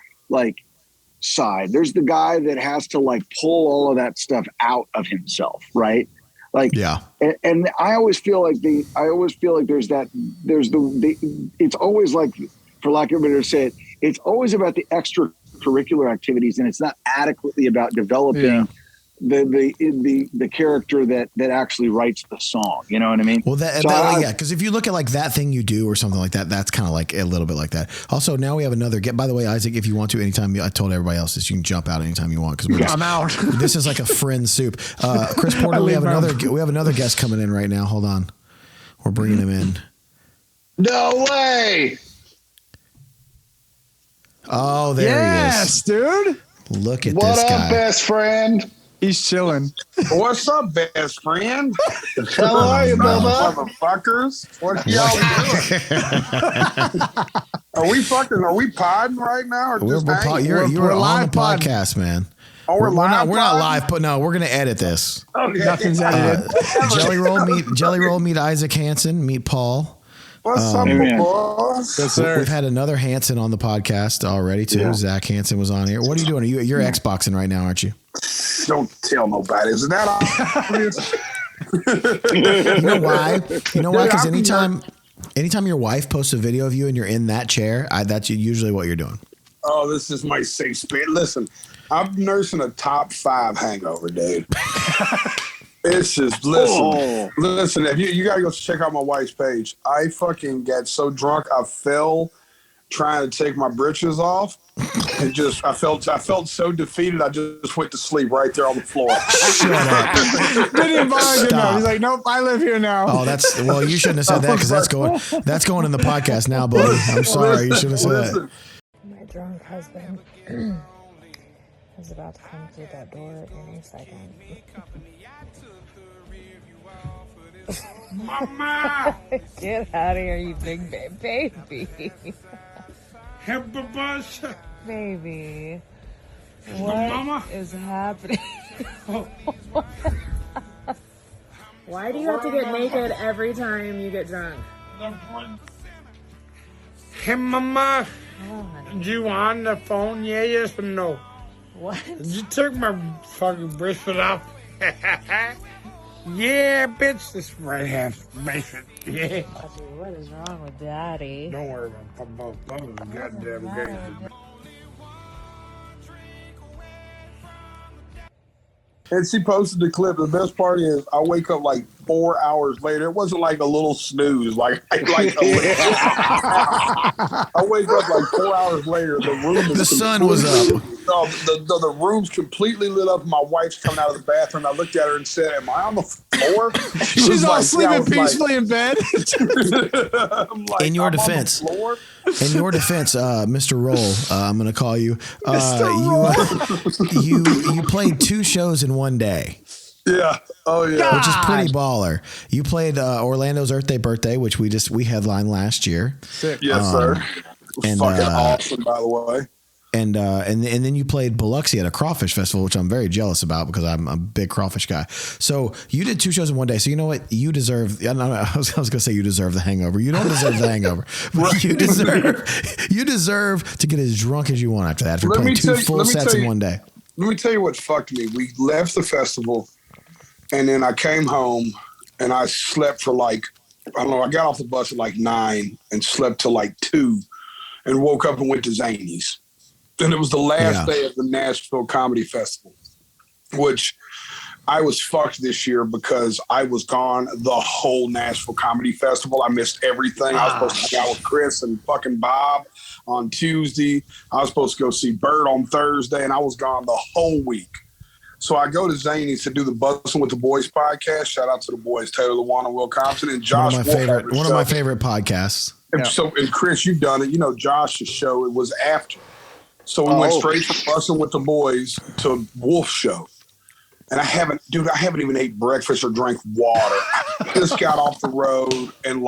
side. There's the guy that has to pull all of that stuff out of himself, right? And I always feel like it's always for lack of a better say it, it's always about the extracurricular activities and it's not adequately about developing the character that actually writes the song. You know what I mean? Well, because if you look at that thing you do or something like that, that's kind of a little bit like that. Also, now we have another by the way, Isaac, if you want to, anytime, I told everybody else this, you can jump out anytime you want because I'm out. This is like a friend soup. Chris Porter, we have another guest coming in right now. Hold on, we're bringing him in. No way! Oh, there he is, dude. Look at what this guy. What up, best friend? He's chilling. What's up, best friend? How are you, Bubba? Motherfuckers. What y'all doing? Are we podding right now? Or You're on the podcast, man. Oh, we're not live, but no, we're gonna edit this. Okay. Nothing's edited. Jelly Roll, meet Isaac Hanson, meet Paul. What's up, boss? Yes, sir. We've had another Hanson on the podcast already too. Yeah. Zach Hanson was on here. What are you doing? You're Xboxing right now, aren't you? Don't tell nobody. Isn't that obvious? You know why? Because anytime your wife posts a video of you and you're in that chair, that's usually what you're doing. Oh, this is my safe space. Listen, I'm nursing a top 5 hangover, dude. It's just listen. If you gotta go check out my wife's page. I fucking got so drunk I fell trying to take my britches off, and just I felt so defeated. I just went to sleep right there on the floor. Shut up. Didn't even bother him out. He's like, nope, I live here now. Oh, you shouldn't have said that because that's going in the podcast now, buddy. I'm sorry, you shouldn't have said that. My drunk husband is about to come through that door any second. Mama! Get out of here, you big baby. Help the bus. Baby. What is happening? Why do you have to get naked every time you get drunk? Hey, Mama. You on the phone? Yeah, yes or no? What? Did you take my fucking bracelet off? Yeah, bitch, this right hand bracelet. Yeah. What is wrong with Daddy? Don't worry about the goddamn game. And she posted the clip. The best part is I wake up like 4 hours later. It wasn't like a little snooze. I wake up like 4 hours later. The sun was up. The room's completely lit up. My wife's coming out of the bathroom. I looked at her and said, "Am I on the floor?" She's all sleeping peacefully in bed. In your defense, Mr. Roll, I'm going to call you. You played 2 shows in one day. Yeah. Oh yeah. God. Which is pretty baller. You played Orlando's Earth Day Birthday, which we headlined last year. Sick. Yes, sir. And fucking awesome, by the way. And then you played Biloxi at a crawfish festival, which I'm very jealous about because I'm a big crawfish guy. So you did 2 shows in one day. So you know what? You deserve. I was going to say you deserve the hangover. You don't deserve the hangover. But you deserve to get as drunk as you want after that. After playing 2 full sets in one day. Let me tell you what fucked me. We left the festival, and then I came home, and I slept for I got off the bus at 9 and slept till 2, and woke up and went to Zany's. And it was the last day of the Nashville Comedy Festival, which I was fucked this year because I was gone the whole Nashville Comedy Festival. I missed everything. I was supposed to hang out with Chris and fucking Bob on Tuesday. I was supposed to go see Bert on Thursday, and I was gone the whole week. So I go to Zany's to do the Bussin' with the Boys podcast. Shout out to the boys, Taylor Lewan and Will Compton, and Josh. One of my favorite podcasts. And Chris, you've done it. You know, Josh's show, it was after. So we went straight from Bussin' with the Boys to Wolf's show. And I haven't even ate breakfast or drank water. I just got off the road and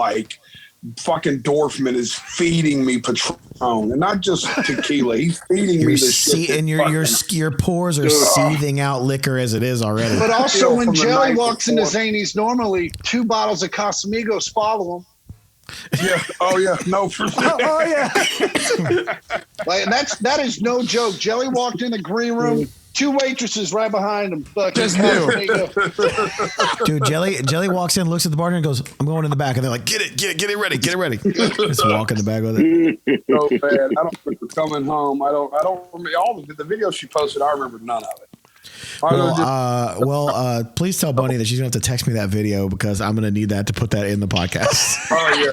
fucking Dorfman is feeding me Patron. And not just tequila. He's feeding me this shit. And your pores are seething out liquor as it is already. But also when Jelly walks into Zany's, normally 2 bottles of Casamigos follow him. Yeah. Oh yeah. No, for sure. Oh yeah. That is no joke. Jelly walked in the green room, 2 waitresses right behind him. Just knew. Dude, Jelly walks in, looks at the bartender, and goes, "I'm going in the back." And they're like, "Get it ready." Just walk in the back with it. So bad. I don't remember coming home. I don't remember all the videos she posted. I remember none of it. Please tell Bunny that she's gonna have to text me that video because I'm gonna need that to put that in the podcast. Oh yeah,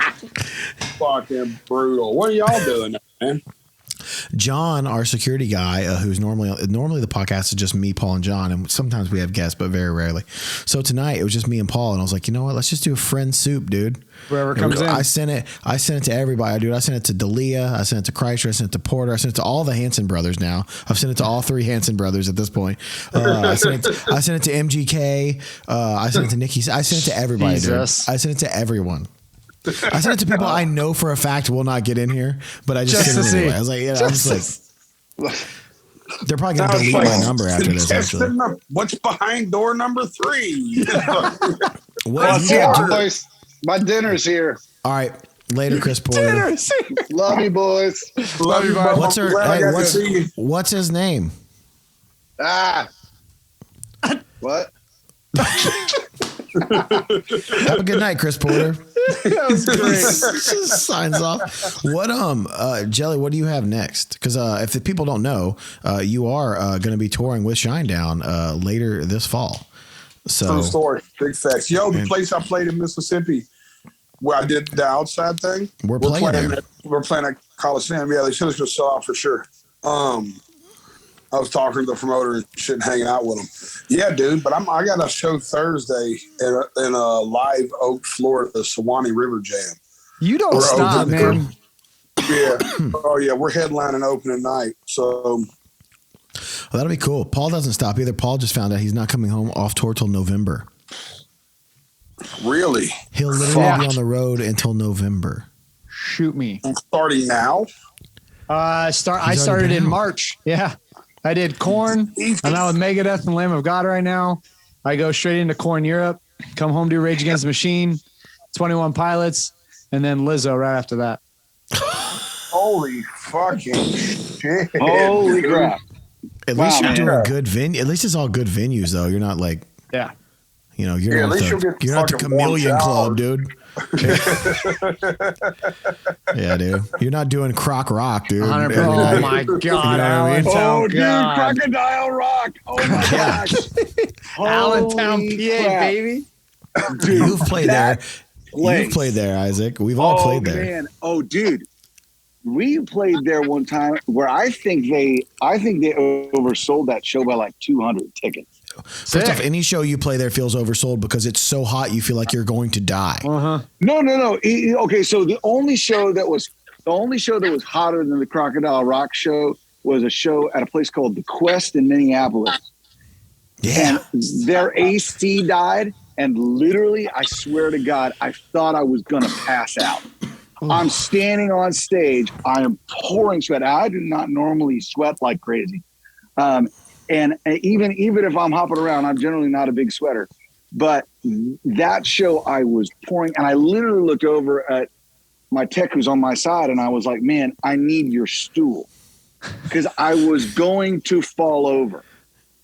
fucking brutal. What are y'all doing, man? John, our security guy, who's normally the podcast is just me, Paul, and John, and sometimes we have guests, but very rarely. So tonight it was just me and Paul, and I was like, you know what? Let's just do a friend soup, dude. Whoever comes in. I sent it to everybody, dude. I sent it to Dalia. I sent it to Kreischer. I sent it to Porter. I sent it to all the Hanson brothers now. I've sent it to all 3 Hanson brothers at this point. I sent it to MGK. I sent it to Nikki. I sent it to everybody, dude. I sent it to everyone. I sent it to people I know for a fact will not get in here, but I just sent it anyway. I was like, yeah, I'm just like, they're probably going to delete my number after this, actually. What's behind door number 3? Boys, my dinner's here. All right. Later, Chris Porter. Love you, boys. Love you, bud. What's his name? What? Have a good night, Chris Porter. That was great. Signs off. What Jelly, what do you have next? Because if the people don't know, you are going to be touring with Shinedown later this fall. So true story, big facts. Yo, the place I played in Mississippi, where I did the outside thing, we're playing there. We're playing at Coliseum. Yeah, they said it's going to sell out for sure. I was talking to the promoter and shit and hanging out with him. Yeah, dude, but I got a show Thursday in Live Oak, Florida, Sewanee River Jam. You don't stop, man. Yeah. Oh, yeah. We're headlining opening night. So. Well, that'll be cool. Paul doesn't stop either. Paul just found out he's not coming home off tour till November. Really? He'll literally be on the road until November. Shoot me. I'm starting now? I started in March. Yeah. I did Korn. I'm out with Megadeth and Lamb of God right now. I go straight into Korn Europe, come home, do Rage Against the Machine, 21 Pilots, and then Lizzo right after that. Holy fucking shit. Holy crap. At least you're doing good venue. At least it's all good venues, though. You're not like, yeah. You know, you're not the Chameleon Club, dude. Yeah, dude. You're not doing Croc Rock, dude. Oh my God. You know what I mean? Dude, Crocodile Rock. Oh my gosh. Allentown, PA, baby. Dude, you've played there. You've played there, Isaac. We've all played there. Man. Oh, dude. We played there one time where I think they oversold that show by like 200 tickets. First off, any show you play there feels oversold because it's so hot you feel like you're going to die. No. Okay, so the only show that was hotter than the Crocodile Rock show was a show at a place called The Quest in Minneapolis. Yeah. And their AC died, and literally, I swear to God, I thought I was gonna pass out. I'm standing on stage. I am pouring sweat. I do not normally sweat like crazy. And even if I'm hopping around, I'm generally not a big sweater. But that show, I was pouring, and I literally looked over at my tech who's on my side, and I was like, man, I need your stool. Because I was going to fall over.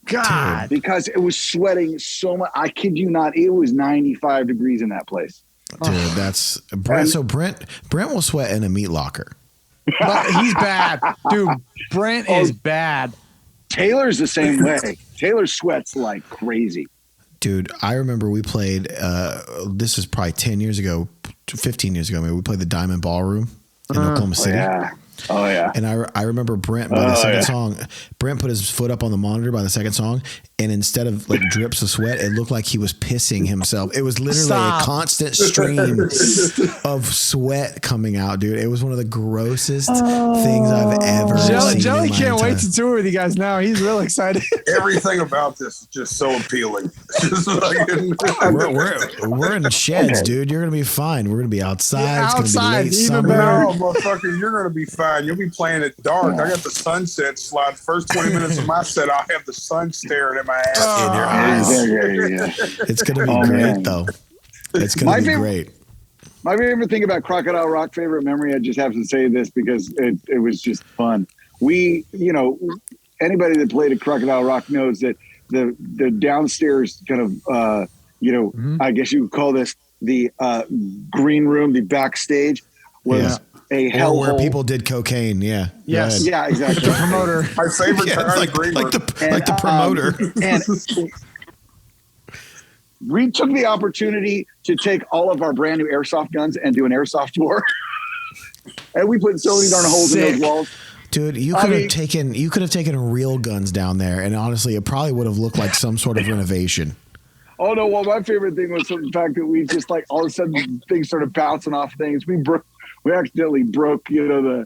God. Because it was sweating so much. I kid you not, it was 95 degrees in that place. Dude, that's Brent. So Brent will sweat in a meat locker. But he's bad. Dude, Brent is bad. Taylor's the same way. Taylor sweats like crazy. Dude, I remember we played, this is probably 10 years ago, 15 years ago, maybe. We played the Diamond Ballroom in Oklahoma City. Oh, yeah. And I remember Brent by the second song, Brent put his foot up on the monitor by the second song, and instead of like drips of sweat, it looked like he was pissing himself. It was literally a constant stream of sweat coming out, dude. It was one of the grossest things I've ever seen. Jelly can't wait to tour with you guys now. He's real excited. Everything about this is just so appealing. We're in sheds, dude. You're going to be fine. We're going to be outside. It's going to be late summer. No, motherfucker, you're going to be fine. You'll be playing at dark. I got the sunset slide. First 20 minutes of my set, I'll have the sun staring at my ass. In your eyes. It's going to be great, though. It's going to be great. My favorite thing about Crocodile Rock, favorite memory, I just have to say this because it was just fun. We, anybody that played at Crocodile Rock knows that the downstairs kind of, I guess you would call this the green room, the backstage was a hell where people did cocaine. Yeah. Yes. Yeah, exactly. The promoter. My favorite kind of green room. Like the promoter. And we took the opportunity to take all of our brand new airsoft guns and do an airsoft tour. And we put so many darn holes in those walls. Dude, you could have taken real guns down there, and honestly, it probably would have looked like some sort of renovation. Oh no! Well, my favorite thing was the fact that we just like all of a sudden things started bouncing off things. We accidentally broke, the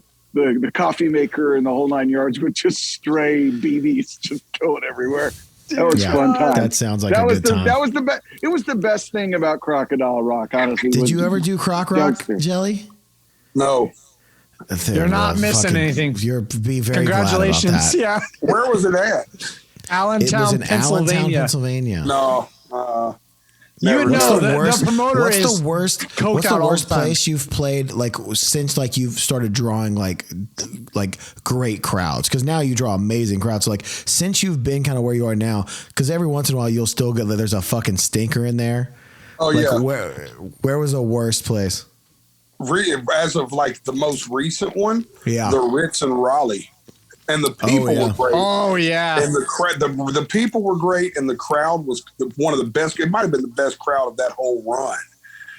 coffee maker and the whole 9 yards with just stray BBs just going everywhere. That was fun time. That sounds like a good time. That was the best. It was the best thing about Crocodile Rock, honestly. Did you ever do Croc Rock, Jelly? No. You're not missing anything. You're be very Congratulations. glad about that. Yeah. Where was it at? Allentown, Pennsylvania. No. You would know the promoter What's the worst place you've played since you've started drawing like great crowds? Because now you draw amazing crowds. So since you've been kind of where you are now, because every once in a while you'll still get there's a fucking stinker in there. Oh yeah. Where was the worst place? As of the most recent one, the Ritz in Raleigh. And the people were great. Oh, yeah. And the people were great, and the crowd was one of the best. It might have been the best crowd of that whole run.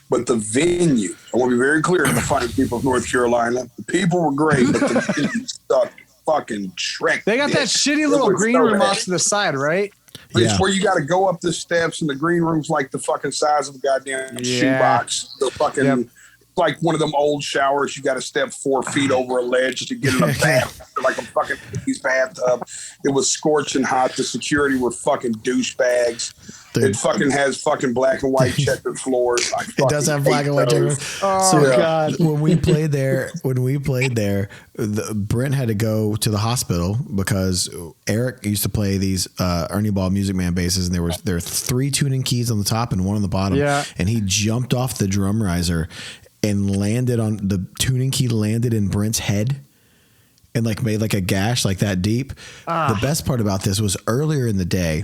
But the venue, I want to be very clear to the fine people of North Carolina, the people were great, but the venue sucked fucking Shrek. They got that shitty little green room off to the side, right? It's where you got to go up the steps, and the green room's like the fucking size of a goddamn shoebox. The fucking... like one of them old showers, you got to step 4 feet over a ledge to get in a bath, like a fucking bathtub. It was scorching hot. The security were fucking douchebags. It fucking has fucking black and white checkered floors. It does have black and white checkered. Oh God! When we played there, Brent had to go to the hospital because Eric used to play these Ernie Ball Music Man basses, and there were 3 tuning keys on the top and 1 on the bottom. Yeah. And he jumped off the drum riser and landed on the tuning key, landed in Brent's head and made a gash that deep. The best part about this was earlier in the day.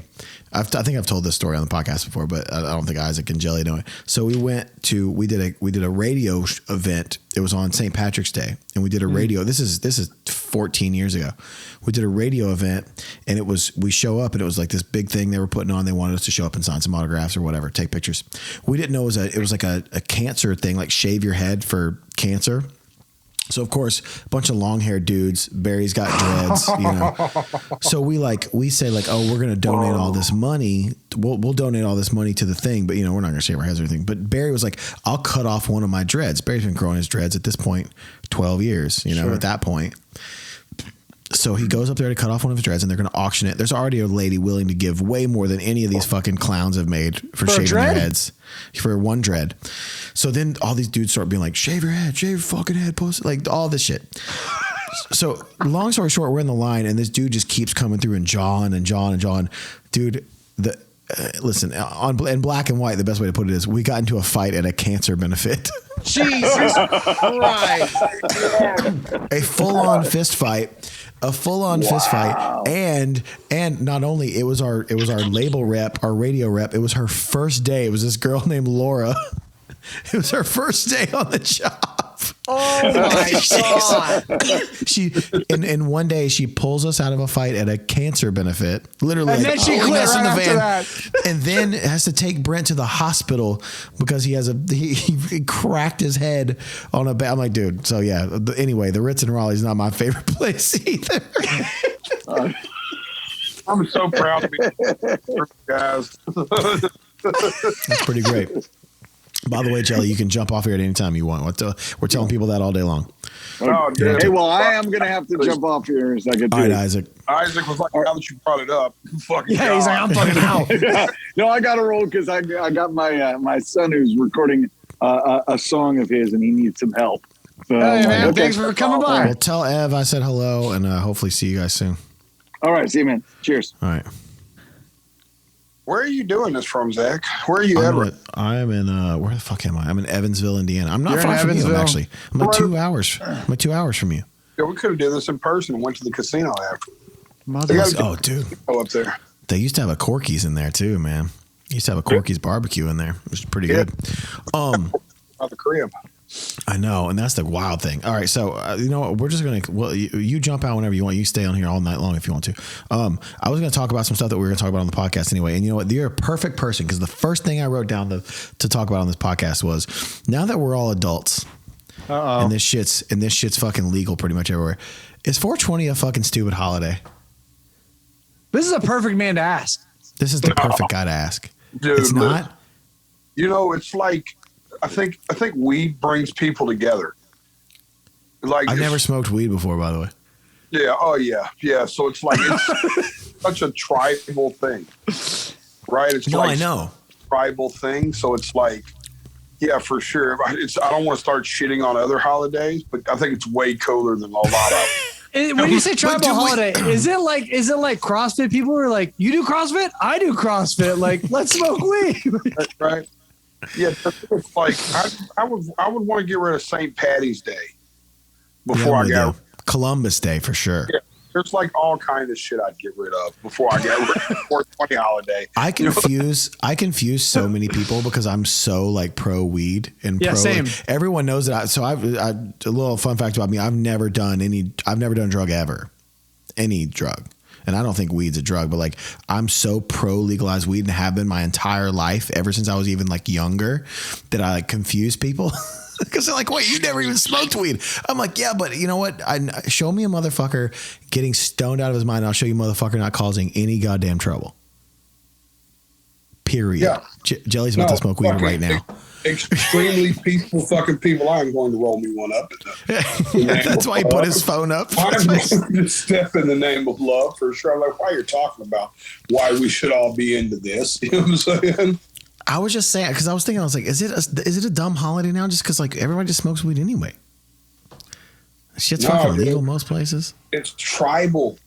I think I've told this story on the podcast before, but I don't think Isaac and Jelly know it. So we did a radio event. It was on St. Patrick's Day, and we did a radio. This is 14 years ago. We did a radio event, and we show up, and it was this big thing they were putting on. They wanted us to show up and sign some autographs or whatever, take pictures. We didn't know it was a cancer thing, shave your head for cancer. So of course, a bunch of long-haired dudes. Barry's got dreads, So we say oh, we're gonna donate all this money. We'll donate all this money to the thing, but we're not gonna shave our heads or anything. But Barry was like, I'll cut off one of my dreads. Barry's been growing his dreads at this point 12 years. At that point. So he goes up there to cut off one of his dreads, and they're going to auction it. There's already a lady willing to give way more than any of these fucking clowns have made for shaving their heads for one dread. So then all these dudes start being like, shave your head, shave your fucking head, pussy, all this shit. So long story short, we're in the line, and this dude just keeps coming through and jawing. Dude, listen, in black and white, the best way to put it is we got into a fight at a cancer benefit. Jesus Christ. A full-on fist fight. And not only it was our label rep, our radio rep, it was her first day. It was this girl named Laura. It was her first day on the job. Oh my God. She in one day she pulls us out of a fight at a cancer benefit. Literally, and then she quit right after that. And then has to take Brent to the hospital because he cracked his head on a bed. I'm like, dude. So yeah. Anyway, the Ritz in Raleigh is not my favorite place either. I'm so proud of you guys. That's pretty great. By the way, Jelly, you can jump off here at any time you want. We're telling people that all day long. Oh, hey, well, I am going to have to jump off here in a second. All right, Isaac. Isaac was like, now that you brought it up, fucking yeah, he's like, I'm fucking out. No, I got to roll because I got my son who's recording a song of his, and he needs some help. So, hey, man, thanks for coming by. Well, tell Ev I said hello, and hopefully see you guys soon. All right, see you, man. Cheers. All right. Where are you doing this from, Zach? Where are you at? I am in where the fuck am I? I'm in Evansville, Indiana. I'm not far from you, actually. I'm like 2 hours. I'm like 2 hours from you. Yeah, we could have done this in person and went to the casino after. Oh, dude. Up there. They used to have a Corky's in there too, man. Used to have a Corky's barbecue in there, which is pretty good. Out the crib. I know, and that's the wild thing. All right, so you know what? We're just gonna. Well, you jump out whenever you want. You stay on here all night long if you want to. I was gonna talk about some stuff that we were gonna talk about on the podcast anyway. And you know what? You're a perfect person because the first thing I wrote down to talk about on this podcast was now that we're all adults, And this shit's fucking legal pretty much everywhere. Is 420 a fucking stupid holiday? This is a perfect man to ask. This is the perfect guy to ask. Dude, it's not. You know, it's like I think weed brings people together. Like I've never smoked weed before, by the way. Yeah. Oh yeah. Yeah. So it's like it's such a tribal thing, right? It's no, like I know. Tribal thing. So it's like, yeah, for sure. I don't want to start shitting on other holidays, but I think it's way cooler than a lot of. When you say tribal holiday, is it like CrossFit people are like, you do CrossFit? I do CrossFit. Like, let's smoke weed. Right. Yeah. It's like I would want to get rid of St. Patty's Day before I got Columbus Day for sure. Yeah. There's like all kind of shit I'd get rid of before I get rid of the 420 holiday. I confuse so many people because I'm so like pro weed and pro. Same. Like, everyone knows that. So I've a little fun fact about me. I've never done drug ever, any drug. And I don't think weed's a drug, but like I'm so pro legalized weed and have been my entire life ever since I was even like younger that I like confuse people. Because they're like, wait, you never even smoked weed. I'm like, yeah, but you know what? Show me a motherfucker getting stoned out of his mind. And I'll show you a motherfucker not causing any goddamn trouble. Period. Yeah. Jelly's about to smoke weed right now. Extremely peaceful fucking people. I'm going to roll me one up. That's why he put his phone up. I'm going to step in the name of love for sure. I'm like, why you're talking about why we should all be into this. You know what I'm saying? I was just saying, because I was thinking, I was like, is it a dumb holiday now? Just because like everybody just smokes weed anyway. Shit's fucking legal most places. It's tribal.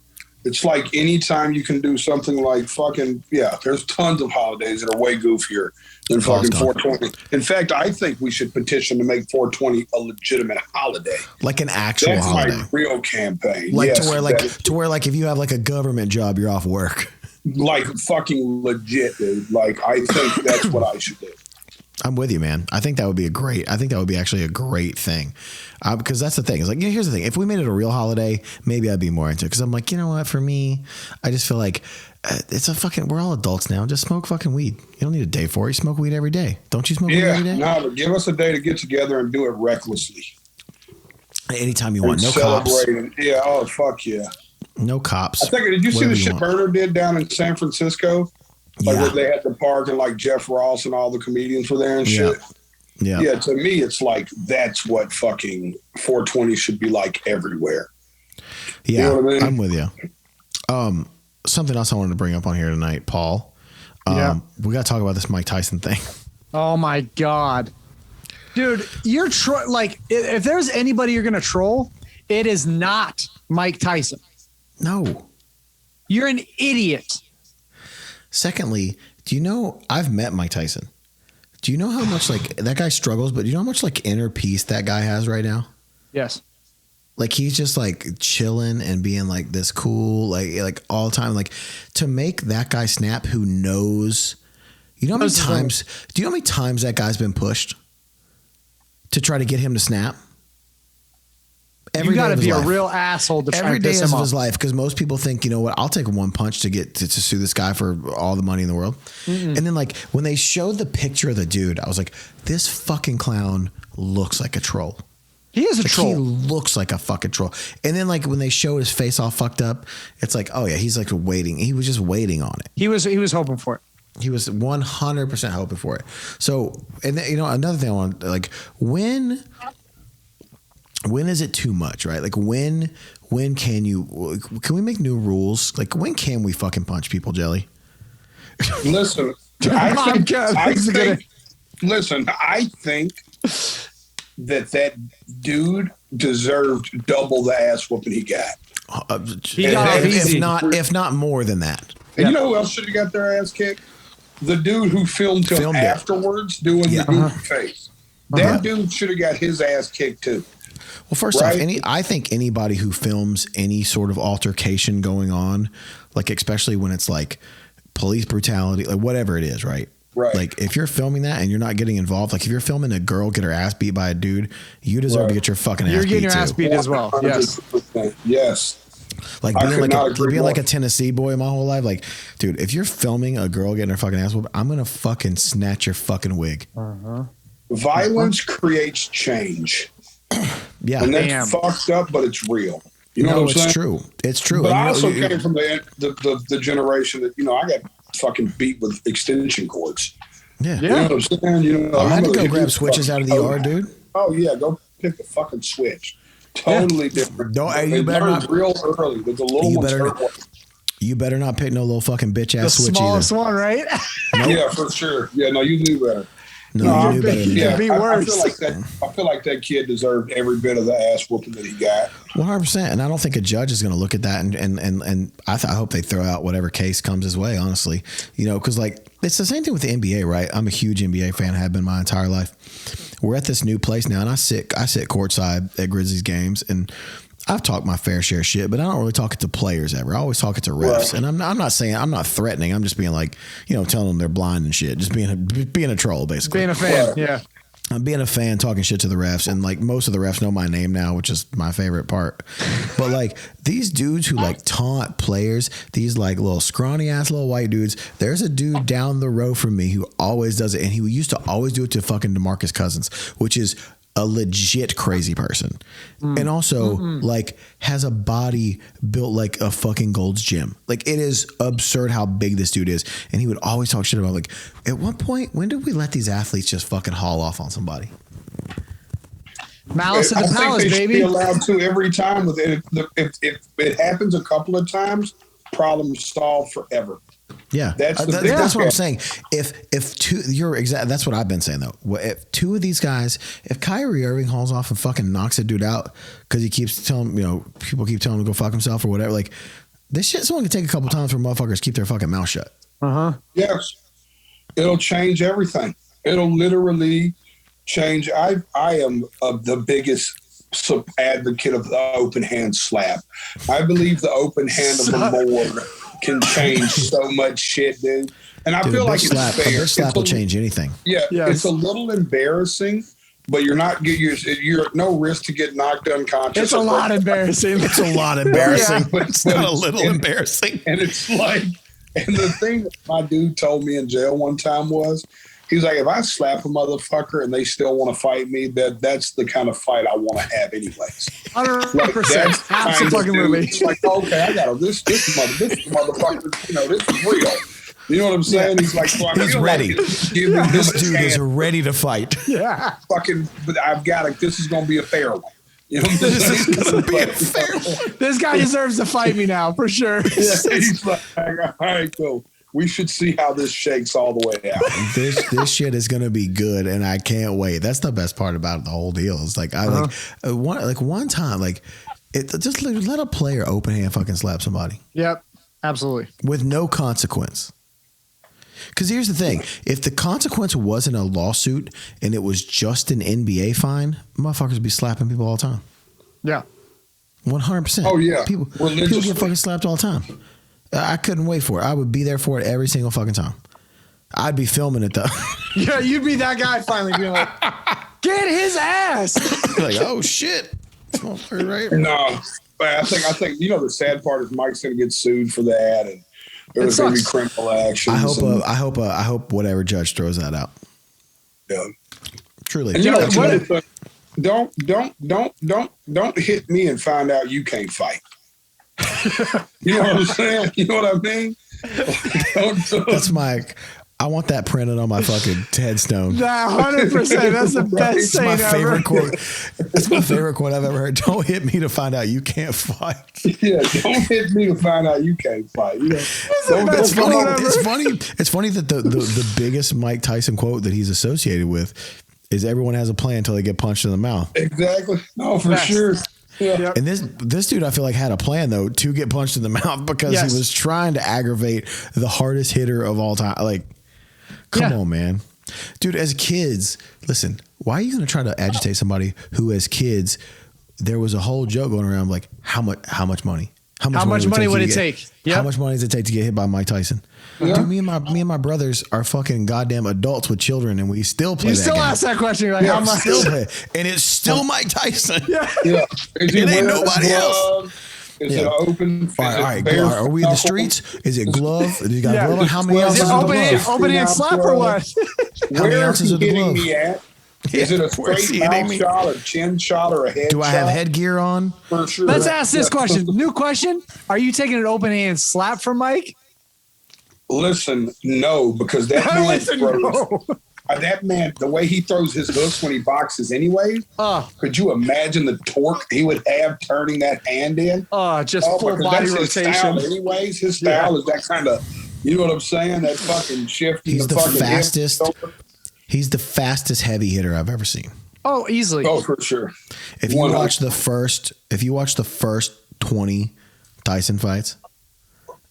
It's like anytime you can do something like fucking, there's tons of holidays that are way goofier than fucking 420. In fact, I think we should petition to make 420 a legitimate holiday. Like an actual holiday. That's my real campaign. Like to where if you have like a government job, you're off work. Like fucking legit, dude. Like I think that's what I should do. I'm with you, man. I think that would be actually a great thing. Because that's the thing. It's like, here's the thing. If we made it a real holiday, maybe I'd be more into it. Because I'm like, you know what? For me, I just feel like we're all adults now. Just smoke fucking weed. You don't need a day for it. You smoke weed every day. Don't you smoke weed every day? No, but give us a day to get together and do it recklessly. Anytime you want. No cops. Yeah. Oh, fuck yeah. No cops. I think, did you see the shit Berner did down in San Francisco? Like where they had the park and like Jeff Ross and all the comedians were there and shit. Yeah. Yeah. To me, it's like that's what fucking 420 should be like everywhere. Yeah, you know what I mean? I'm with you. Something else I wanted to bring up on here tonight, Paul. We got to talk about this Mike Tyson thing. Oh my God, dude, you're like if there's anybody you're gonna troll, it is not Mike Tyson. No, you're an idiot. Secondly, do you know I've met Mike Tyson? Do you know how much like that guy struggles? But do you know how much like inner peace that guy has right now? Yes. Like he's just like chilling and being like this cool, like all the time. Like to make that guy snap, who knows? You know how many times? Do you know how many times that guy's been pushed to try to get him to snap? You got to be a real asshole to try every to day piss him of off. his life, because most people think, you know what, I'll take one punch to get to sue this guy for all the money in the world. And then like when they showed the picture of the dude, I was like, this fucking clown looks like a troll. He is a troll. He looks like a fucking troll. And then like when they show his face all fucked up, it's like, oh yeah, he's like waiting. He was just waiting on it. He was hoping for it. He was 100% hoping for it. So, and then, you know, another thing I want, like when is it too much, right? Like when can we make new rules? Like when can we fucking punch people, Jelly? Listen, I think that dude deserved double the ass whooping he got. If not more than that. And you know who else should have got their ass kicked? The dude who filmed him afterwards doing the goofy face. That dude should have got his ass kicked too. Well, first off, I think anybody who films any sort of altercation going on, like especially when it's like police brutality, like whatever it is, right? Right. Like if you're filming that and you're not getting involved, like if you're filming a girl get her ass beat by a dude, you deserve to get your fucking ass beat. You're getting your ass beat as well. Yes. Yes. Like being like a Tennessee boy my whole life. Like, dude, if you're filming a girl getting her fucking ass whooped, I'm gonna fucking snatch your fucking wig. Violence creates change. Yeah. And that's fucked up, but it's real. You know what I'm saying? It's true. It's true. But I also came from the generation that, I got fucking beat with extension cords. Yeah. You know what I'm saying? I had to go grab switches out of the yard, dude. Oh, yeah. Go pick the fucking switch. Totally different. You better not. Real early. There's a little You better not pick no little fucking bitch ass switch either. The smallest one, right? Nope. Yeah, for sure. Yeah, no, you knew better. No, you knew better. You could be worse. I feel like that kid deserved every bit of the ass whooping that he got. 100%. And I don't think a judge is going to look at that and I hope they throw out whatever case comes his way, honestly. Because it's the same thing with the NBA, right? I'm a huge NBA fan, have been my entire life. We're at this new place now, and I sit courtside at Grizzlies games, and I've talked my fair share of shit, but I don't really talk it to players ever. I always talk it to refs. Right. And I'm not saying, I'm not threatening. I'm just being telling them they're blind and shit. Just being a troll, basically. Being a fan, yeah. I'm being a fan, talking shit to the refs, and most of the refs know my name now, which is my favorite part. But these dudes who taunt players, these little scrawny ass little white dudes. There's a dude down the road from me who always does it, and he used to always do it to fucking DeMarcus Cousins, which is a legit crazy person. And also has a body built like a fucking Gold's Gym. It is absurd how big this dude is. And he would always talk shit about at one point, when did we let these athletes just fucking haul off on somebody? Malice in the palace, baby. Should be allowed to every time. With it. If it happens a couple of times, problem solved forever. Yeah, that's what I'm saying. If two, that's what I've been saying though. If two of these guys, if Kyrie Irving hauls off and fucking knocks a dude out because he keeps telling, people keep telling him to go fuck himself or whatever, this shit's only gonna take a couple times for motherfuckers to keep their fucking mouth shut. Yes, it'll change everything. It'll literally change. I am the biggest advocate of the open hand slap. I believe the open hand of the Lord can change so much shit, dude. And I feel like it's fair. A bitch slap will change anything. Yeah, it's a little embarrassing, but you're at no risk to get knocked unconscious. It's a lot embarrassing. It's a lot embarrassing. But it's not a little embarrassing. And it's and the thing that my dude told me in jail one time was, he's like, if I slap a motherfucker and they still want to fight me, that's the kind of fight I want to have anyways. 100%. Absolutely. It's okay, I got this motherfucker, this is real. You know what I'm saying? He's like, he's ready. This dude is ready to fight. Yeah. But I've got it. This is going to be a fair one. You know what I'm saying? This is going to be a fair one. This guy deserves to fight me now, for sure. He's like, all right, cool. We should see how this shakes all the way out. This shit is gonna be good, and I can't wait. That's the best part about the whole deal. It's one time, just let a player open hand fucking slap somebody. Yep, absolutely, with no consequence. Because here's the thing: if the consequence wasn't a lawsuit and it was just an NBA fine, motherfuckers would be slapping people all the time. Yeah, 100%. Oh yeah, people get fucking slapped all the time. I couldn't wait for it. I would be there for it every single fucking time. I'd be filming it though. Yeah, you'd be that guy finally being like, get his ass. Oh shit. Right. No, but I think the sad part is Mike's gonna get sued for that, and there's gonna be criminal action. I hope whatever judge throws that out. Yeah. Truly. And don't hit me and find out you can't fight. You know what I'm saying? You know what I mean? That's I want that printed on my fucking headstone. 100%. That's the best thing ever. Favorite quote. That's my favorite quote I've ever heard. Don't hit me to find out you can't fight. Yeah, don't hit me to find out you can't fight. It's funny that the biggest Mike Tyson quote that he's associated with is everyone has a plan until they get punched in the mouth. Exactly. No, for sure. Yeah. And this dude, I feel like, had a plan though to get punched in the mouth because he was trying to aggravate the hardest hitter of all time. Come on, man, dude. As kids, listen. Why are you going to try to agitate somebody who, as kids, there was a whole joke going around how much money? How much money would it take? How much money does it take to get hit by Mike Tyson? Yeah. Dude, me and my brothers are fucking goddamn adults with children, and we still play. You still ask that question, like how much? Still play, and it's still Mike Tyson. Yeah. It ain't nobody else. Is it open? All right. Are we in the streets? Is it glove? Do you got glove? How many ounces of the glove? Open and slap or what? How many ounces of the glove? Is it a straight mouth shot, a chin shot, or a head shot? Do I have headgear on? For sure. Let's ask this question. New question. Are you taking an open hand slap from Mike? Listen, no, because that man throws. That man, the way he throws his hooks when he boxes anyway, could you imagine the torque he would have turning that hand in? Just full body rotation. His style is that kind of, you know what I'm saying? That fucking shifty. He's the fastest. He's the fastest heavy hitter I've ever seen. Oh, easily. Oh, for sure. If you watch the first 20 Tyson fights,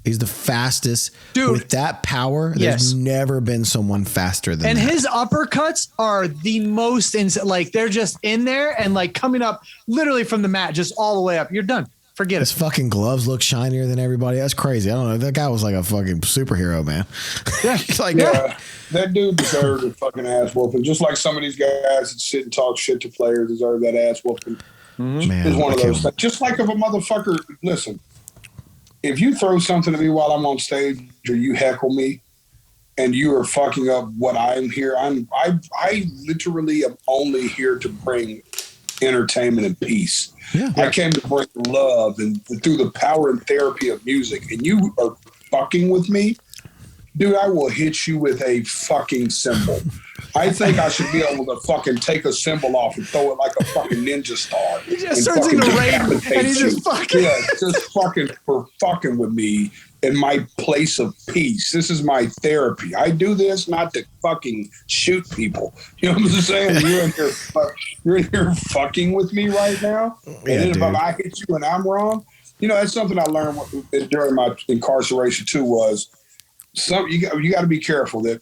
he's the fastest. Dude, with that power, there's never been someone faster than and that. His uppercuts are the most like they're just in there and like coming up literally from the mat, just all the way up. You're done. Forget His fucking gloves look shinier than everybody. That's crazy. I don't know. That guy was like a fucking superhero, man. That dude deserved a fucking ass whooping. Just like some of these guys that sit and talk shit to players deserve that ass whooping. Man, it's one of those things. Just like if a motherfucker, listen, if you throw something at me while I'm on stage or you heckle me and you are fucking up what I'm here, I literally am only here to bring entertainment and peace. Yeah. I came to bring love and through the power and therapy of music. And you are fucking with me, dude, I will hit you with a fucking cymbal. I think I should be able to fucking take a symbol off and throw it like a fucking ninja star. He just turns into Raiden and he just fucking... Yeah, just fucking for fucking with me in my place of peace. This is my therapy. I do this not to fucking shoot people. You know what I'm saying? You're in here fucking with me right now. And then if I hit you and I'm wrong, you know, that's something I learned during my incarceration too was you got to be careful that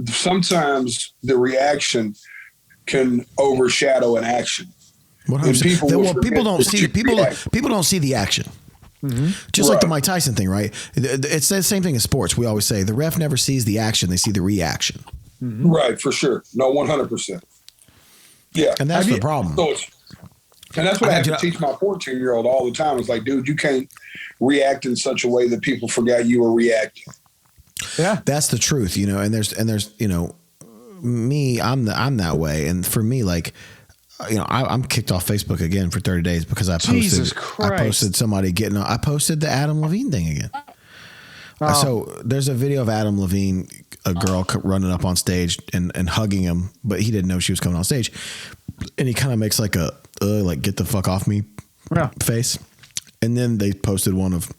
sometimes the reaction can overshadow an action. People don't see the action. Mm-hmm. Just like the Mike Tyson thing, right? It's the same thing in sports. We always say the ref never sees the action; they see the reaction. Mm-hmm. Right, for sure. No, 100%. Yeah, and that's the problem. And that's what I have to teach my 14-year-old all the time. It's like, dude, you can't react in such a way that people forget you were reacting. Yeah, that's the truth, you know. And there's, you know, me, I'm that way, and for me, like, you know, I'm kicked off Facebook again for 30 days because I posted somebody I posted the Adam Levine thing again. Oh. So there's a video of Adam Levine, a girl running up on stage and hugging him, but he didn't know she was coming on stage, and he kind of makes like a like get the fuck off me face, and then they posted one of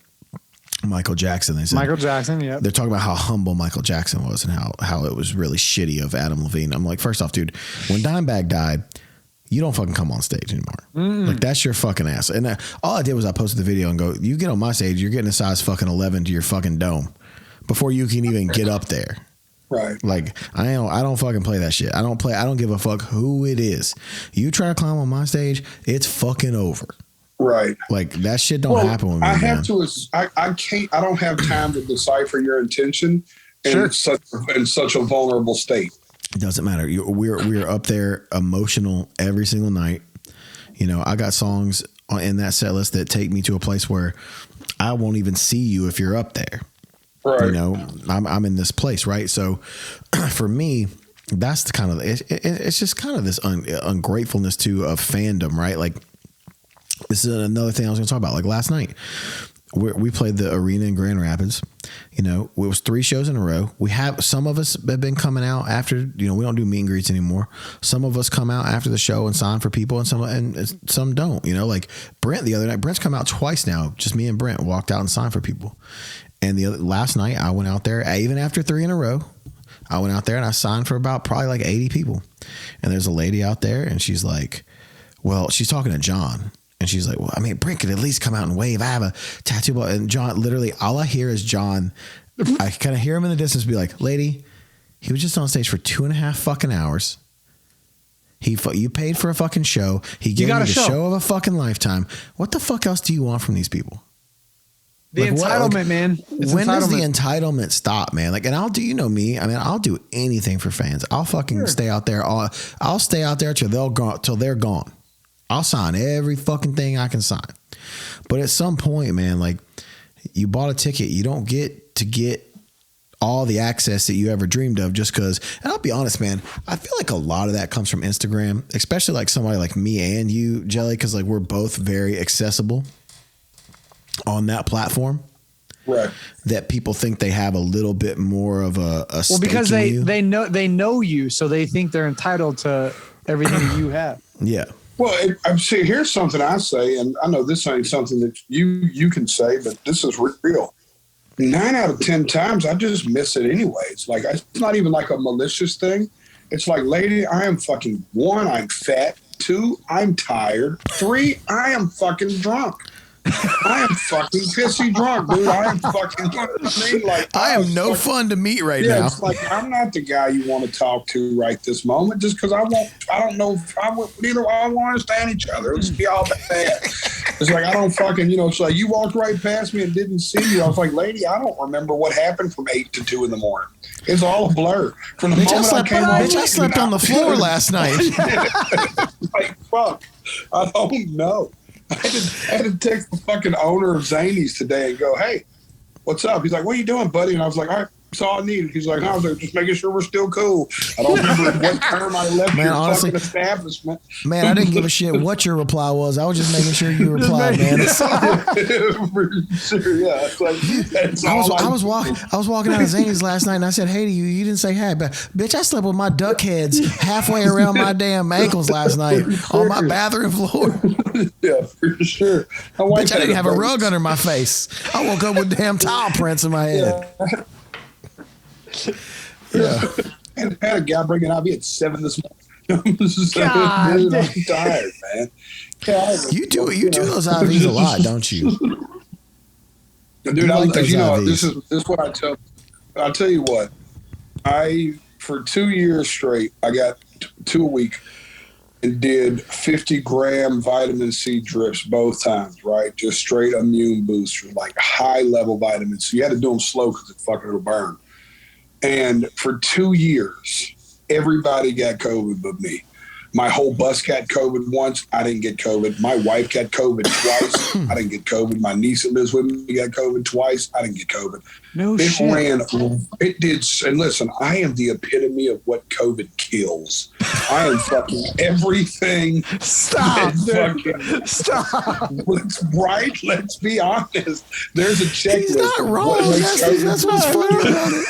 Michael Jackson. They said Michael Jackson, yeah. They're talking about how humble Michael Jackson was and how it was really shitty of Adam Levine. I'm like, first off, dude, when Dimebag died, you don't fucking come on stage anymore. Like, that's your fucking ass. And all I did was I posted the video and go, you get on my stage, you're getting a size fucking 11 to your fucking dome before you can even get up there. Right. Like, I don't fucking play that shit. I don't give a fuck who it is. You try to climb on my stage, it's fucking over. Right. Like, that shit don't happen with me. I don't have time to decipher your intention in such a vulnerable state. It doesn't matter. We're up there emotional every single night. You know, I got songs in that set list that take me to a place where I won't even see you if you're up there. Right. You know, I'm in this place, right? So for me, that's the kind of it's just kind of this ungratefulness too of fandom, right? Like, this is another thing I was going to talk about. Like last night, we played the arena in Grand Rapids. You know, it was 3 shows in a row. Some of us have been coming out after, you know, we don't do meet and greets anymore. Some of us come out after the show and sign for people, and some don't. You know, like Brent the other night. Brent's come out twice now. Just me and Brent walked out and signed for people. And last night I went out there, even after 3 in a row, I went out there and I signed for about probably like 80 people. And there's a lady out there, and she's like, well, she's talking to John. And she's like, well, I mean, Brent could at least come out and wave. I have a tattoo. And John, literally, all I hear is John. I kind of hear him in the distance be like, lady, he was just on stage for 2.5 fucking hours. You paid for a fucking show. He gave you the show of a fucking lifetime. What the fuck else do you want from these people? The entitlement, man. When does the entitlement stop, man? Like, and I'll do, you know me. I mean, I'll do anything for fans. I'll fucking stay out there. I'll stay out there till they're gone. I'll sign every fucking thing I can sign. But at some point, man, like, you bought a ticket. You don't get to get all the access that you ever dreamed of just because, and I'll be honest, man, I feel like a lot of that comes from Instagram, especially like somebody like me and you, Jelly, because like we're both very accessible on that platform. Right. That people think they have a little bit more of a well, because they know you, so they think they're entitled to everything you have. Yeah. Well, I'm see. Here's something I say, and I know this ain't something that you can say, but this is real. 9 out of 10 times, I just miss it anyways. Like, it's not even like a malicious thing. It's like, lady, I am fucking 1, I'm fat. 2, I'm tired. 3, I am fucking drunk. I am fucking pissy drunk, dude. I am fucking, I am no fun to meet right now. It's like, I'm not the guy you want to talk to right this moment, just because I don't know if I would, neither I want to understand each other. Let's be all bad. It's like, I don't fucking, it's like you walked right past me and didn't see you. I was like, lady, I don't remember what happened from 8 to 2 in the morning. It's all a blur. From the moment I came home. I slept on the floor last night. Like, fuck. I don't know. I had to text the fucking owner of Zanies today and go, hey, what's up? He's like, what are you doing, buddy? And I was like, all right, that's all I needed. He's like, I was like, just making sure we're still cool. I don't remember what term I left your fucking establishment. Man, I didn't give a shit what your reply was. I was just making sure you replied, man. For sure, yeah. I was walking out of Zanies last night and I said, hey to you. You didn't say hey, but bitch, I slept with my duck heads halfway around my damn ankles last night on my bathroom floor. Yeah, for sure. Bitch, I didn't have a rug under my face. I woke up with damn towel prints in my head. Yeah. And I had a guy bring an IV at 7 this morning. God, I'm tired, man. Yeah, you do those IVs a lot, don't you? Dude, this is what I tell. I'll tell you what. For 2 years straight, I got 2 a week and did 50-gram vitamin C drips both times, right? Just straight immune booster, like high-level vitamins. So you had to do them slow because it fucking would burn. And for 2 years, everybody got COVID but me. My whole bus got COVID once. I didn't get COVID. My wife got COVID twice. I didn't get COVID. My niece that lives with me got COVID twice. I didn't get COVID. No shit. It did. And listen, I am the epitome of what COVID kills. I am fucking everything. Stop. Stop. Let's be honest. There's a checklist. He's not wrong. That's what's funny about it.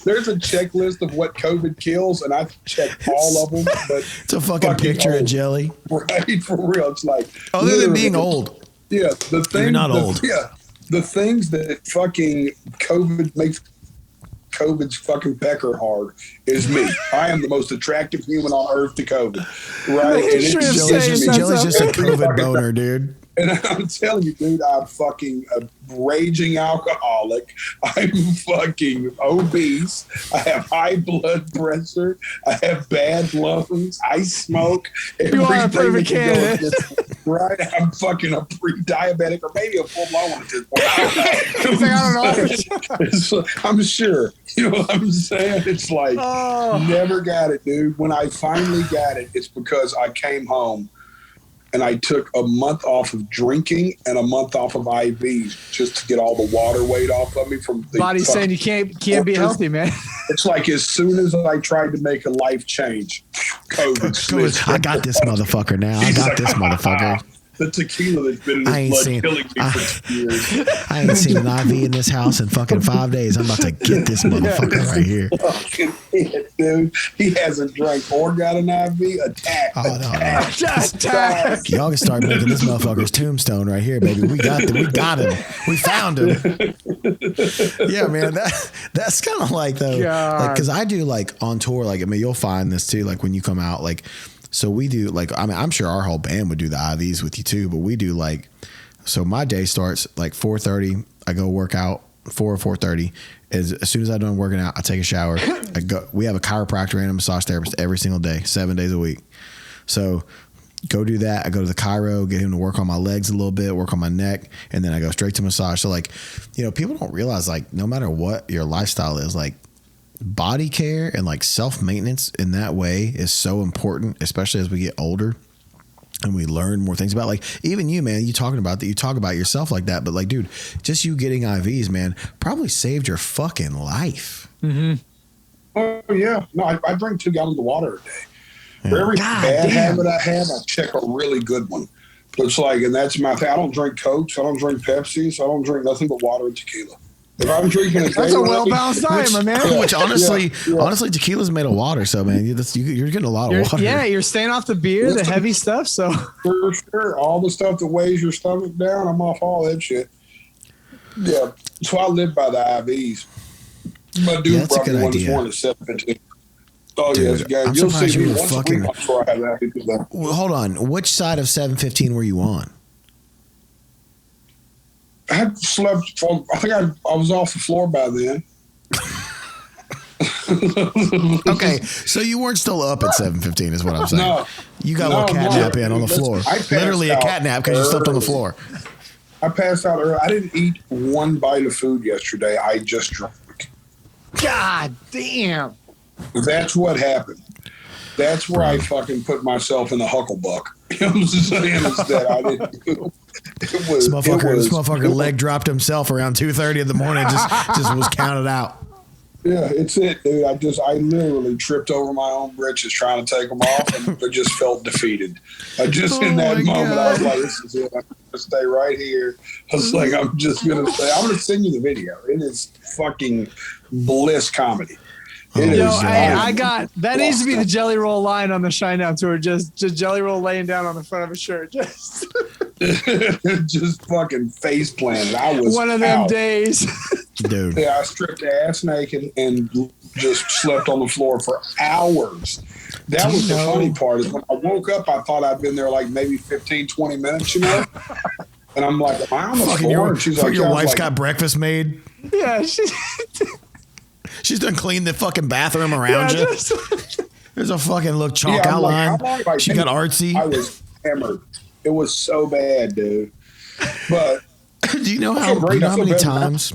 There's a checklist of what COVID kills, and I've checked all of them. But it's a fucking picture of Jelly. Right, for real. It's like other than being old. Yeah, you're not old. Yeah, the things that fucking COVID makes COVID's fucking pecker hard is me. I am the most attractive human on earth to COVID. Right? And Jelly's just a COVID boner, dude. And I'm telling you, dude, I'm fucking a raging alcoholic. I'm fucking obese. I have high blood pressure. I have bad lungs. I smoke. You are a perfect candidate. Right? I'm fucking a pre-diabetic or maybe a full-blown one at this point. I don't know. I'm sure. You know what I'm saying? It's like, never got it, dude. When I finally got it, it's because I came home and I took a month off of drinking and a month off of IVs just to get all the water weight off of me from the body's saying you can't be healthy, man. It's like as soon as I tried to make a life change, COVID. I got this motherfucker now. I got this motherfucker. The tequila that's been in his blood killing me for 2 years. I ain't seen an IV in this house in fucking 5 days. I'm about to get this motherfucker right here. Fucking it, dude. He hasn't drank or got an IV. Attack. Attack. Y'all can start making this motherfucker's tombstone right here, baby. We got him. We found him. Yeah, man. That's kind of like though, like because I do like on tour. Like I mean, you'll find this too. Like when you come out, like. So we do like, I mean, I'm sure our whole band would do the IVs with you too, but we do like, so my day starts like 4:30. I go work out 4 or 4:30. As soon as I'm done working out, I take a shower. We have a chiropractor and a massage therapist every single day, 7 days a week. So go do that. I go to the chiro, get him to work on my legs a little bit, work on my neck, and then I go straight to massage. So like, you know, people don't realize like no matter what your lifestyle is, like body care and like self-maintenance in that way is so important, especially as we get older. And we learn more things about, like, even you, man, you talking about that, you talk about yourself like that, but like, dude, just you getting IVs, man, probably saved your fucking life. Mm-hmm. Oh yeah. No, I drink 2 gallons of water a day. Yeah. For every bad habit I have, I check a really good one. It's like, and that's my thing. I don't drink Cokes. I don't drink Pepsi. So I don't drink nothing but water and tequila. If I'm drinking that's a well-balanced diet, my man. Yeah, which honestly, tequila's made of water. So, man, you're getting a lot of water. Yeah, you're staying off the beer, the heavy stuff. So for sure, all the stuff that weighs your stomach down, I'm off all that shit. Yeah, so I live by the IVs. My dude brought me one this morning at 7:15. Oh, dude, yeah, I'm you'll surprised see you me were once fucking. a week before I have that. Well, hold on. Which side of 715 were you on? I had slept. I think I was off the floor by then. Okay, so you weren't still up at 7:15, is what I'm saying. No, you got a little cat nap in on the floor. Literally a cat nap because you slept on the floor. I passed out early. I didn't eat one bite of food yesterday. I just drank. God damn. That's what happened. That's where I fucking put myself in the hucklebuck. You know what I'm saying? Is that I didn't do. This motherfucker leg dropped himself around 2:30 in the morning. Just was counted out. Yeah, it's it, dude. I literally tripped over my own britches trying to take them off, and I just felt defeated. In that moment, I was like, "This is it. I'm gonna stay right here." I was like, "I'm gonna send you the video. It is fucking bliss comedy." I got that needs to be the Jelly Roll line on the Shinedown tour. Just Jelly Roll laying down on the front of a shirt, just fucking face planted. I was one of them days, dude. Yeah, I stripped ass naked and just slept on the floor for hours. That was the funny part. Is when I woke up, I thought I'd been there like maybe 15, 20 minutes, And I'm like, am I on the floor? And she's like, your wife's got breakfast made. Yeah, she's done cleaned the fucking bathroom around you. There's a fucking chalk outline. She got artsy. I was hammered. It was so bad, dude. But do you know how many times?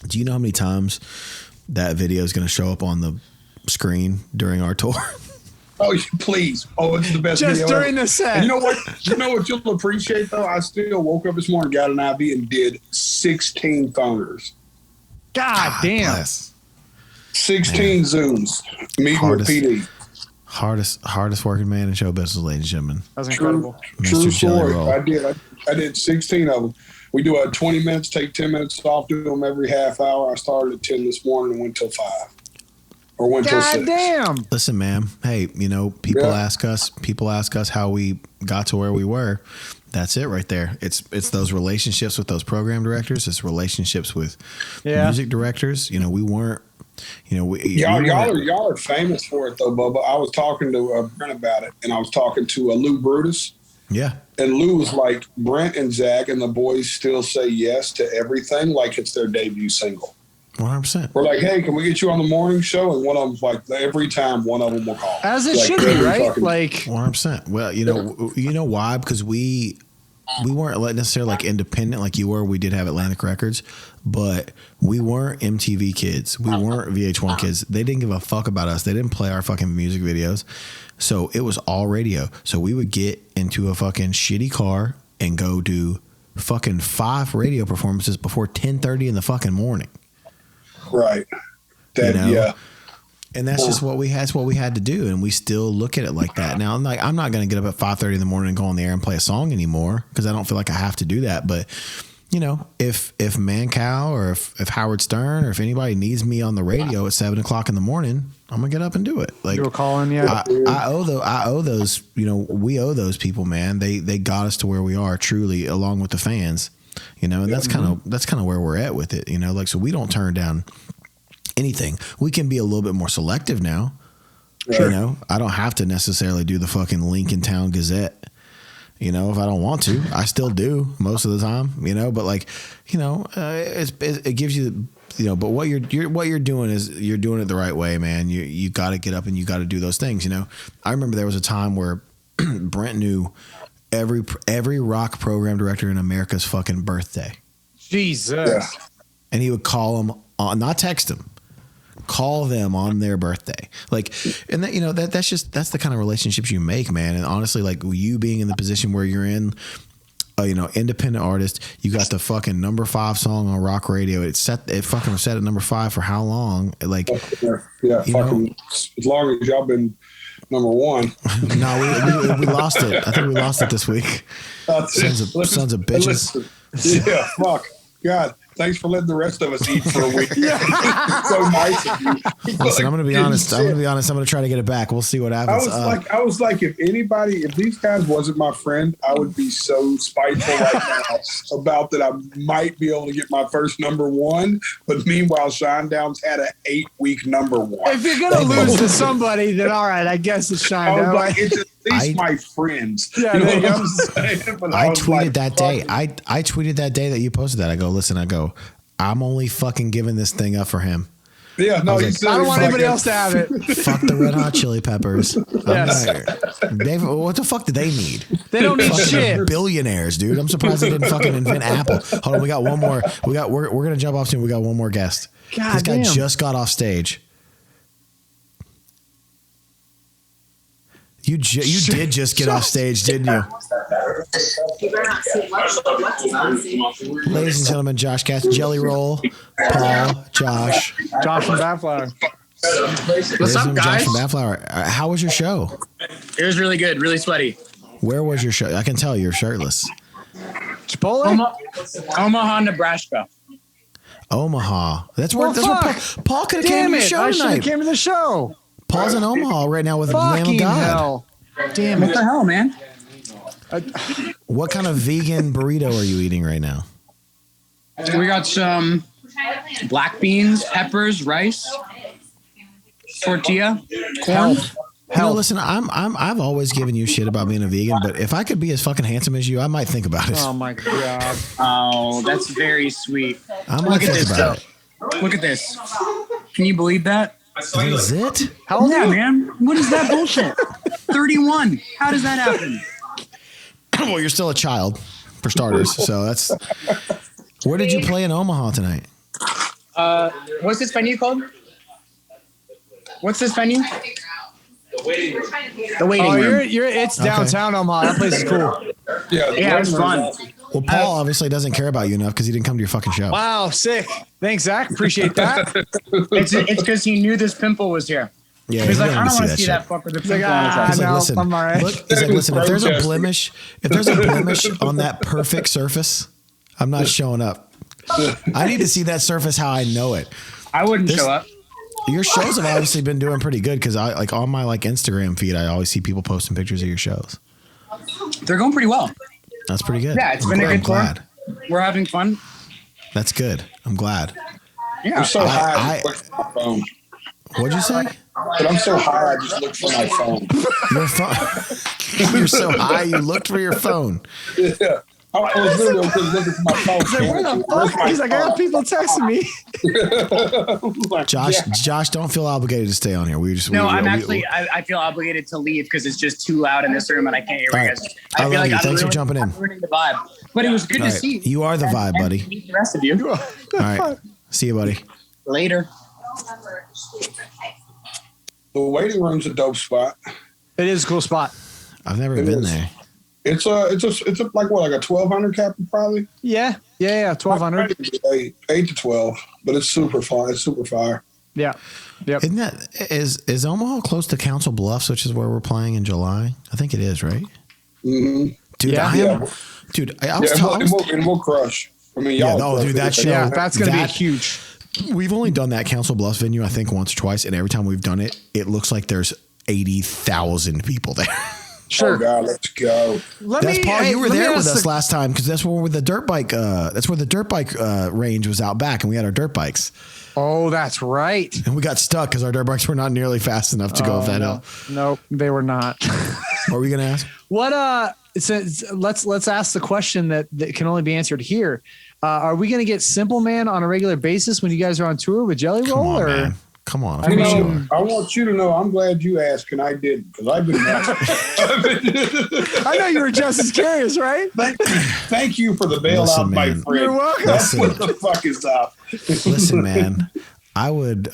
Do you know how many times that video is going to show up on the screen during our tour? Oh, please! Oh, it's the best just video during ever. the set. You know what? You know what you'll appreciate though. I still woke up this morning, got an IV, and did 16 phoners. God damn! Bless. 16 Zooms. Meeting with PD. Hardest working man in show business, ladies and gentlemen. That's incredible. True story. I did 16 of them. We do 20 minutes, take 10 minutes off, do them every half hour. I started at 10 this morning and went till 5. Or went till 6. God damn. Listen, ma'am. Hey, people ask us how we got to where we were. That's it right there. It's those relationships with those program directors. It's relationships with music directors. We weren't. Y'all are famous for it though, Bubba. I was talking to Brent about it, and I was talking to Lou Brutus. Yeah. And Lou was like, Brent and Zach and the boys still say yes to everything like it's their debut single. 100%. We're like, hey, can we get you on the morning show? And one of them's like, every time one of them will call. As it should be, right? 100%. Well, you know why? Because we weren't necessarily independent like you were. We did have Atlantic Records, but we weren't MTV kids. We weren't VH1 kids. They didn't give a fuck about us. They didn't play our fucking music videos. So it was all radio. So we would get into a fucking shitty car and go do fucking 5 radio performances before 10:30 in the fucking morning. Right. Yeah. And that's just what we had. That's what we had to do, and we still look at it like that. Now, I'm not going to get up at 5:30 in the morning and go on the air and play a song anymore because I don't feel like I have to do that. But if Mancow or if Howard Stern or if anybody needs me on the radio at 7:00 in the morning, I'm gonna get up and do it. Like you're calling, yeah. I owe those. We owe those people, man. They got us to where we are, truly, along with the fans. And that's kind of where we're at with it. So we don't turn down anything. We can be a little bit more selective now. Sure. I don't have to necessarily do the fucking Lincoln Town Gazette. If I don't want to, I still do most of the time. But it gives you. But what you're doing is you're doing it the right way, man. You got to get up and you got to do those things. I remember there was a time where Brent knew every rock program director in America's fucking birthday. Jesus. Yeah. And he would call them, not text them, Call them on their birthday. Like, and that, that's the kind of relationships you make, man. And honestly, like you being in the position where you're in, independent artist, you got the fucking #5 song on rock radio. It fucking was set at #5 for how long? Like, yeah, fucking as long as y'all been #1. No, we lost it. I think we lost it this week. Sons of bitches. Yeah, fuck. God, thanks for letting the rest of us eat for a week. So nice of you. Listen, I'm going to be honest. I'm going to try to get it back. We'll see what happens. I was like, if these guys wasn't my friend, I would be so spiteful right now about that I might be able to get my first #1. But meanwhile, Shinedown's had an 8-week #1. If you're going to lose to somebody, then all right, I guess it's Shinedown. Like, it's at least my friends. Yeah, you know what I'm saying? I tweeted that day. I tweeted that day that you posted that. I go, listen, I'm only fucking giving this thing up for him. Yeah, no, I don't want anybody else to have it. Fuck the Red Hot Chili Peppers. Yes. What the fuck do they need? They don't need shit. Billionaires, dude. I'm surprised they didn't fucking invent Apple. Hold on, we got one more. We're gonna jump off soon. We got one more guest. This guy just got off stage. You did just get off stage, didn't you? Ladies and gentlemen, Josh Katz, Jelly Roll, Paul, Josh from Badflower. What's up, guys? Josh from Badflower. How was your show? It was really good, really sweaty. Where was your show? I can tell you're shirtless. Chipotle? Omaha, Nebraska. Omaha. That's where Paul could have came to the show tonight. I should have came to the show. Paul's in Omaha right now with the Lamb of God. Hell. Damn it. What the hell, man? What kind of vegan burrito are you eating right now? We got some black beans, peppers, rice, tortilla, corn. Listen, I've always given you shit about being a vegan, but if I could be as fucking handsome as you, I might think about it. Oh my God. Oh, that's very sweet. I might think about it. Look at this. Can you believe that? That is it? How old are you, man? What is that bullshit? 31. How does that happen? Well, you're still a child, for starters. So that's. Where did you play in Omaha tonight? What's this venue called? What's this venue? The waiting room. It's downtown Omaha. That place is cool. Yeah, it's fun. Well, Paul obviously doesn't care about you enough because he didn't come to your fucking show. Wow, sick. Thanks, Zach. Appreciate that. It's because he knew this pimple was here. Yeah, he's like, I don't want to see that fucker with the pimple on his head. Listen, I'm all right. He's like, listen, if there's a blemish on that perfect surface, I'm not showing up. I need to see that surface how I know it. I wouldn't show up. Your shows have obviously been doing pretty good because I like on my Instagram feed, I always see people posting pictures of your shows. They're going pretty well. That's pretty good. Yeah, it's been a good tour. We're having fun. That's good. I'm glad. Yeah. I'm so high. I look for my phone. What'd you say? But I'm so high. I just looked for my phone. Your phone. You're so high. You looked for your phone. Yeah. I was literally looking for my phone. He's like, where the fuck? He's like, I got people texting me. Josh, don't feel obligated to stay on here. I feel obligated to leave because it's just too loud in this room and I can't hear you guys. I feel like thanks for jumping in. I'm ruining the vibe. But it was good to see you. You are the vibe, buddy. And meet the rest of you. All right. See you, buddy. Later. The waiting room's a dope spot. It is a cool spot. I've never been there. It's like a 1,200 cap probably. Yeah, 1,200. 8 to 12, but it's super fun. It's super fire. Yeah, yep. Isn't that is Omaha close to Council Bluffs, which is where we're playing in July? I think it is, right? Mm-hmm. Dude, it will crush. I mean, y'all. Dude, that show. Yeah, that's gonna be huge. We've only done that Council Bluffs venue, I think, once or twice, and every time we've done it, it looks like the's 80,000 people there. Sure. Oh God, let's go. Paul. You were there with us last time because that's where the dirt bike. That's where the dirt bike range was out back, and we had our dirt bikes. Oh, that's right. And we got stuck because our dirt bikes were not nearly fast enough to go up that hill. Nope, they were not. What were we gonna ask? What? Let's ask the question that can only be answered here. Are we gonna get Simple Man on a regular basis when you guys are on tour with Jelly Roll? Man. Come on. I want you to know I'm glad you asked and I didn't because I've been asking. I know you were just as curious, right? Thank you for the bailout, my friend. You're welcome. That's what the fuck is up. Listen, man. I would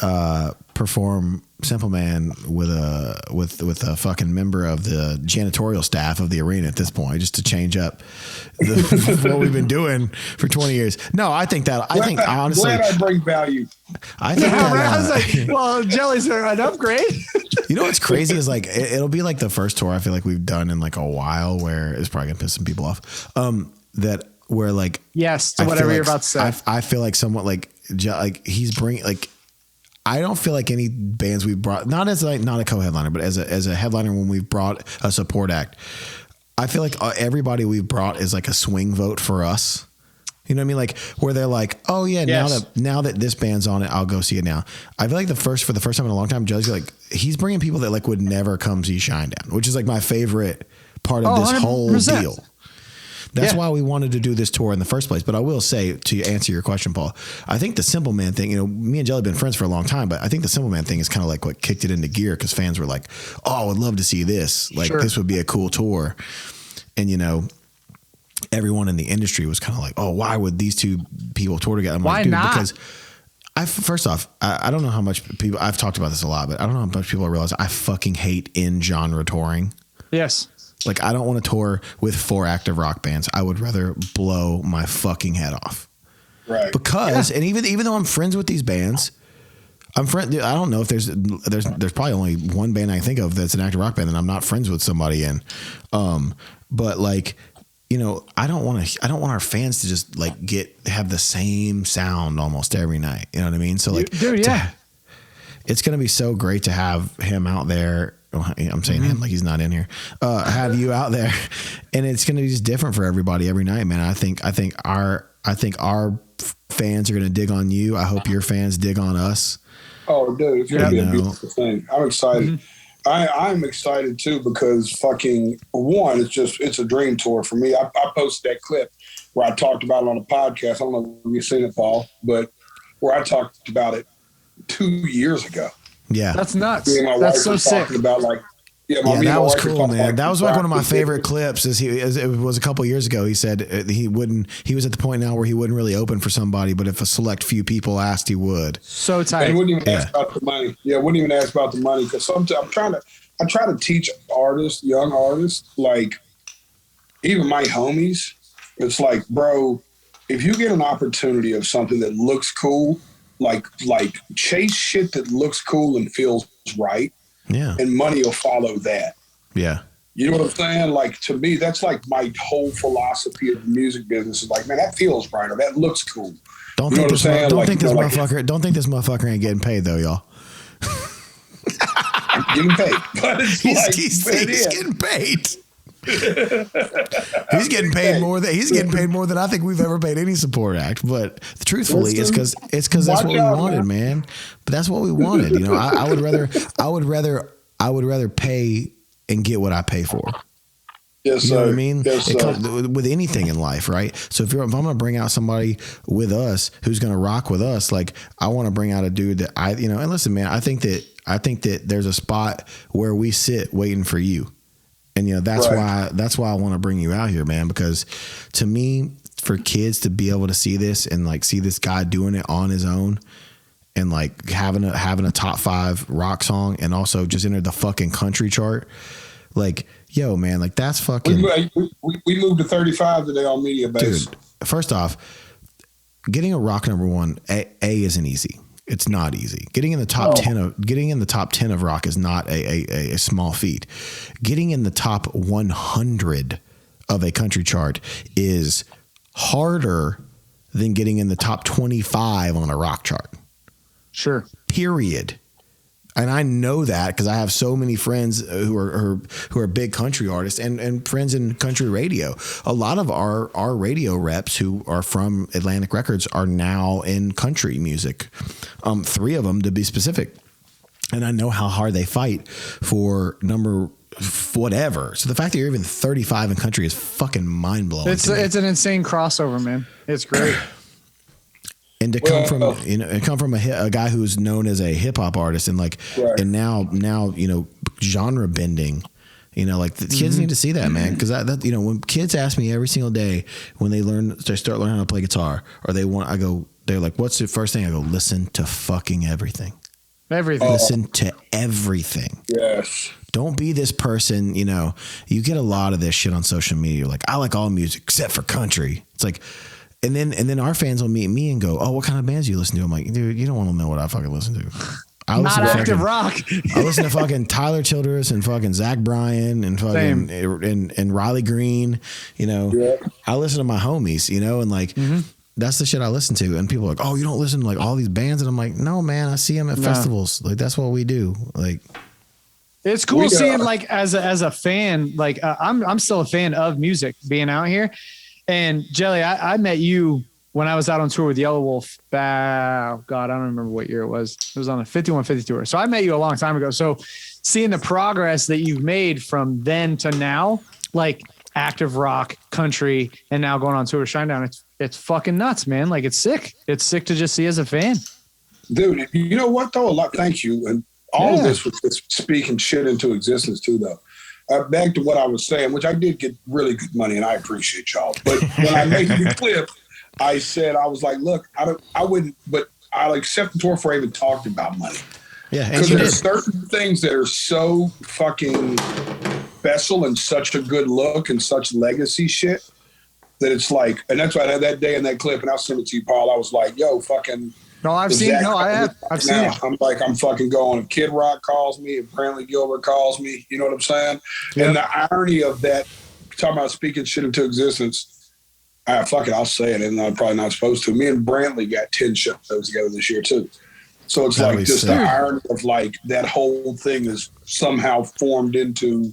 perform Simple Man with a fucking member of the janitorial staff of the arena at this point, just to change up what we've been doing for 20 years. No, I think honestly, glad I bring value. I think I was like, well, Jelly's an upgrade. You know what's crazy is like it'll be like the first tour I feel like we've done in like a while where it's probably gonna piss some people off. That where like yes to whatever you're about to say. I feel like somewhat like he's bringing like. I don't feel like any bands we've brought, not as like not a co-headliner, but as a headliner when we've brought a support act. I feel like everybody we've brought is like a swing vote for us. You know what I mean? Like where they're like, oh yeah, yes. now that this band's on it, I'll go see it now. I feel like for the first time in a long time, Joe's like he's bringing people that like would never come see Shinedown, which is like my favorite part of this 100%. Whole deal. That's why we wanted to do this tour in the first place. But I will say, to answer your question, Paul, I think the Simple Man thing, you know, me and Jelly have been friends for a long time, but I think the Simple Man thing is kind of like what kicked it into gear because fans were like, oh, I would love to see this. Like, this would be a cool tour. And, you know, everyone in the industry was kind of like, oh, why would these two people tour together? I'm why like, dude, not? Because first off, I don't know how much people, I've talked about this a lot, but I don't know how much people realize I fucking hate in-genre touring. Yes. Like, I don't want to tour with 4 active rock bands. I would rather blow my fucking head off. Right. Because, and even though I'm friends with these bands, I don't know if there's probably only one band I think of that's an active rock band that I'm not friends with somebody in. But like, you know, I don't want our fans to just like have the same sound almost every night. You know what I mean? So like, dude, it's going to be so great to have him out there. I'm saying him like he's not in here. Have you out there, and it's going to be just different for everybody every night, man. I think our fans are going to dig on you. I hope your fans dig on us. Oh, dude, it's going to be a beautiful thing. I'm excited. Mm-hmm. I'm excited too because fucking one, it's a dream tour for me. I posted that clip where I talked about it on a podcast. I don't know if you've seen it, Paul, but where I talked about it 2 years ago. Yeah, that's nuts. That's so sick. About like, that was cool, man. That was like one of my favorite clips. It was a couple of years ago. He said he was at the point now where he wouldn't really open for somebody, but if a select few people asked, he would. So tight. And he wouldn't even ask about the money. Yeah, wouldn't even ask about the money because sometimes I try to teach artists, young artists, like even my homies. It's like, bro, if you get an opportunity of something that looks cool. Like chase shit that looks cool and feels right. Yeah. And money will follow that. Yeah. You know what I'm saying? Like to me, that's like my whole philosophy of the music business is like, man, that feels right or that looks cool. Don't think this motherfucker ain't getting paid though, y'all. Getting paid. But it's he's getting paid. He's getting paid more than I think we've ever paid any support act. But truthfully, it's because that's what we wanted, man. But that's what we wanted. You know, I would rather pay and get what I pay for. Yes, you know sir. what I mean? Yes, it comes with anything in life, right? So if I'm going to bring out somebody with us who's going to rock with us, like I want to bring out a dude that and listen, man, I think that there's a spot where we sit waiting for you. And you know that's why I want to bring you out here, man. Because to me, for kids to be able to see this and like see this guy doing it on his own, and like having a top 5 rock song, and also just entered the fucking country chart, like yo, man, like that's fucking. We moved to 35 today on media base. Dude, first off, getting a rock number 1 isn't easy. It's not easy. Getting in the top 10 of rock is not a small feat. Getting in the top 100 of a country chart is harder than getting in the top 25 on a rock chart. Sure. Period. And I know that because I have so many friends who are big country artists and friends in country radio. A lot of our radio reps who are from Atlantic Records are now in country music. 3 of them to be specific. And I know how hard they fight for number whatever. So the fact that you're even 35 in country is fucking mind blowing. It's an insane crossover, man. It's great. And to come from a guy who's known as a hip hop artist and like, and now, you know, genre bending, you know, like the kids need to see that, man. Cause that, when kids ask me every single day when they start learning how to play guitar or I go, they're like, what's the first thing? I go, listen to fucking everything. Everything. Listen to everything. Yes. Don't be this person, you know, you get a lot of this shit on social media. Like, I like all music except for country. It's like, and then our fans will meet me and go, oh, what kind of bands do you listen to? I'm like, dude, you don't want to know what I fucking listen to. Not active rock. I listen to fucking Tyler Childers and fucking Zach Bryan and fucking and Riley Green, you know. Yeah. I listen to my homies, you know, and like that's the shit I listen to. And people are like, oh, you don't listen to like all these bands? And I'm like, no, man, I see them at festivals. Like that's what we do. Like it's cool seeing like as a fan, like I'm still a fan of music being out here. And Jelly, I met you when I was out on tour with Yellow Wolf. God, I don't remember what year it was. It was on a 5150 tour. So I met you a long time ago. So seeing the progress that you've made from then to now, like active rock, country, and now going on tour with Shinedown, it's fucking nuts, man. Like it's sick. It's sick to just see as a fan. Dude, you know what though? Thank you. And all of this was just speaking shit into existence too, though. Back to what I was saying, which I did get really good money, and I appreciate y'all. But when I made the clip, I said, I was like, look, I wouldn't, but I'll accept the tour for even talking about money. Yeah. Because there's certain things that are so fucking special and such a good look and such legacy shit that it's like, and that's why that day in that clip, and I'll send it to you, Paul, I was like, yo, fucking. No, I've seen it. No, I have. I've seen it. I'm like, I'm fucking going. If Kid Rock calls me, if Brantley Gilbert calls me, you know what I'm saying? Yep. And the irony of that, talking about speaking shit into existence, fuck it, I'll say it, and I'm probably not supposed to. Me and Brantley got 10 shows together this year too. So it's like just the irony of like that whole thing is somehow formed into,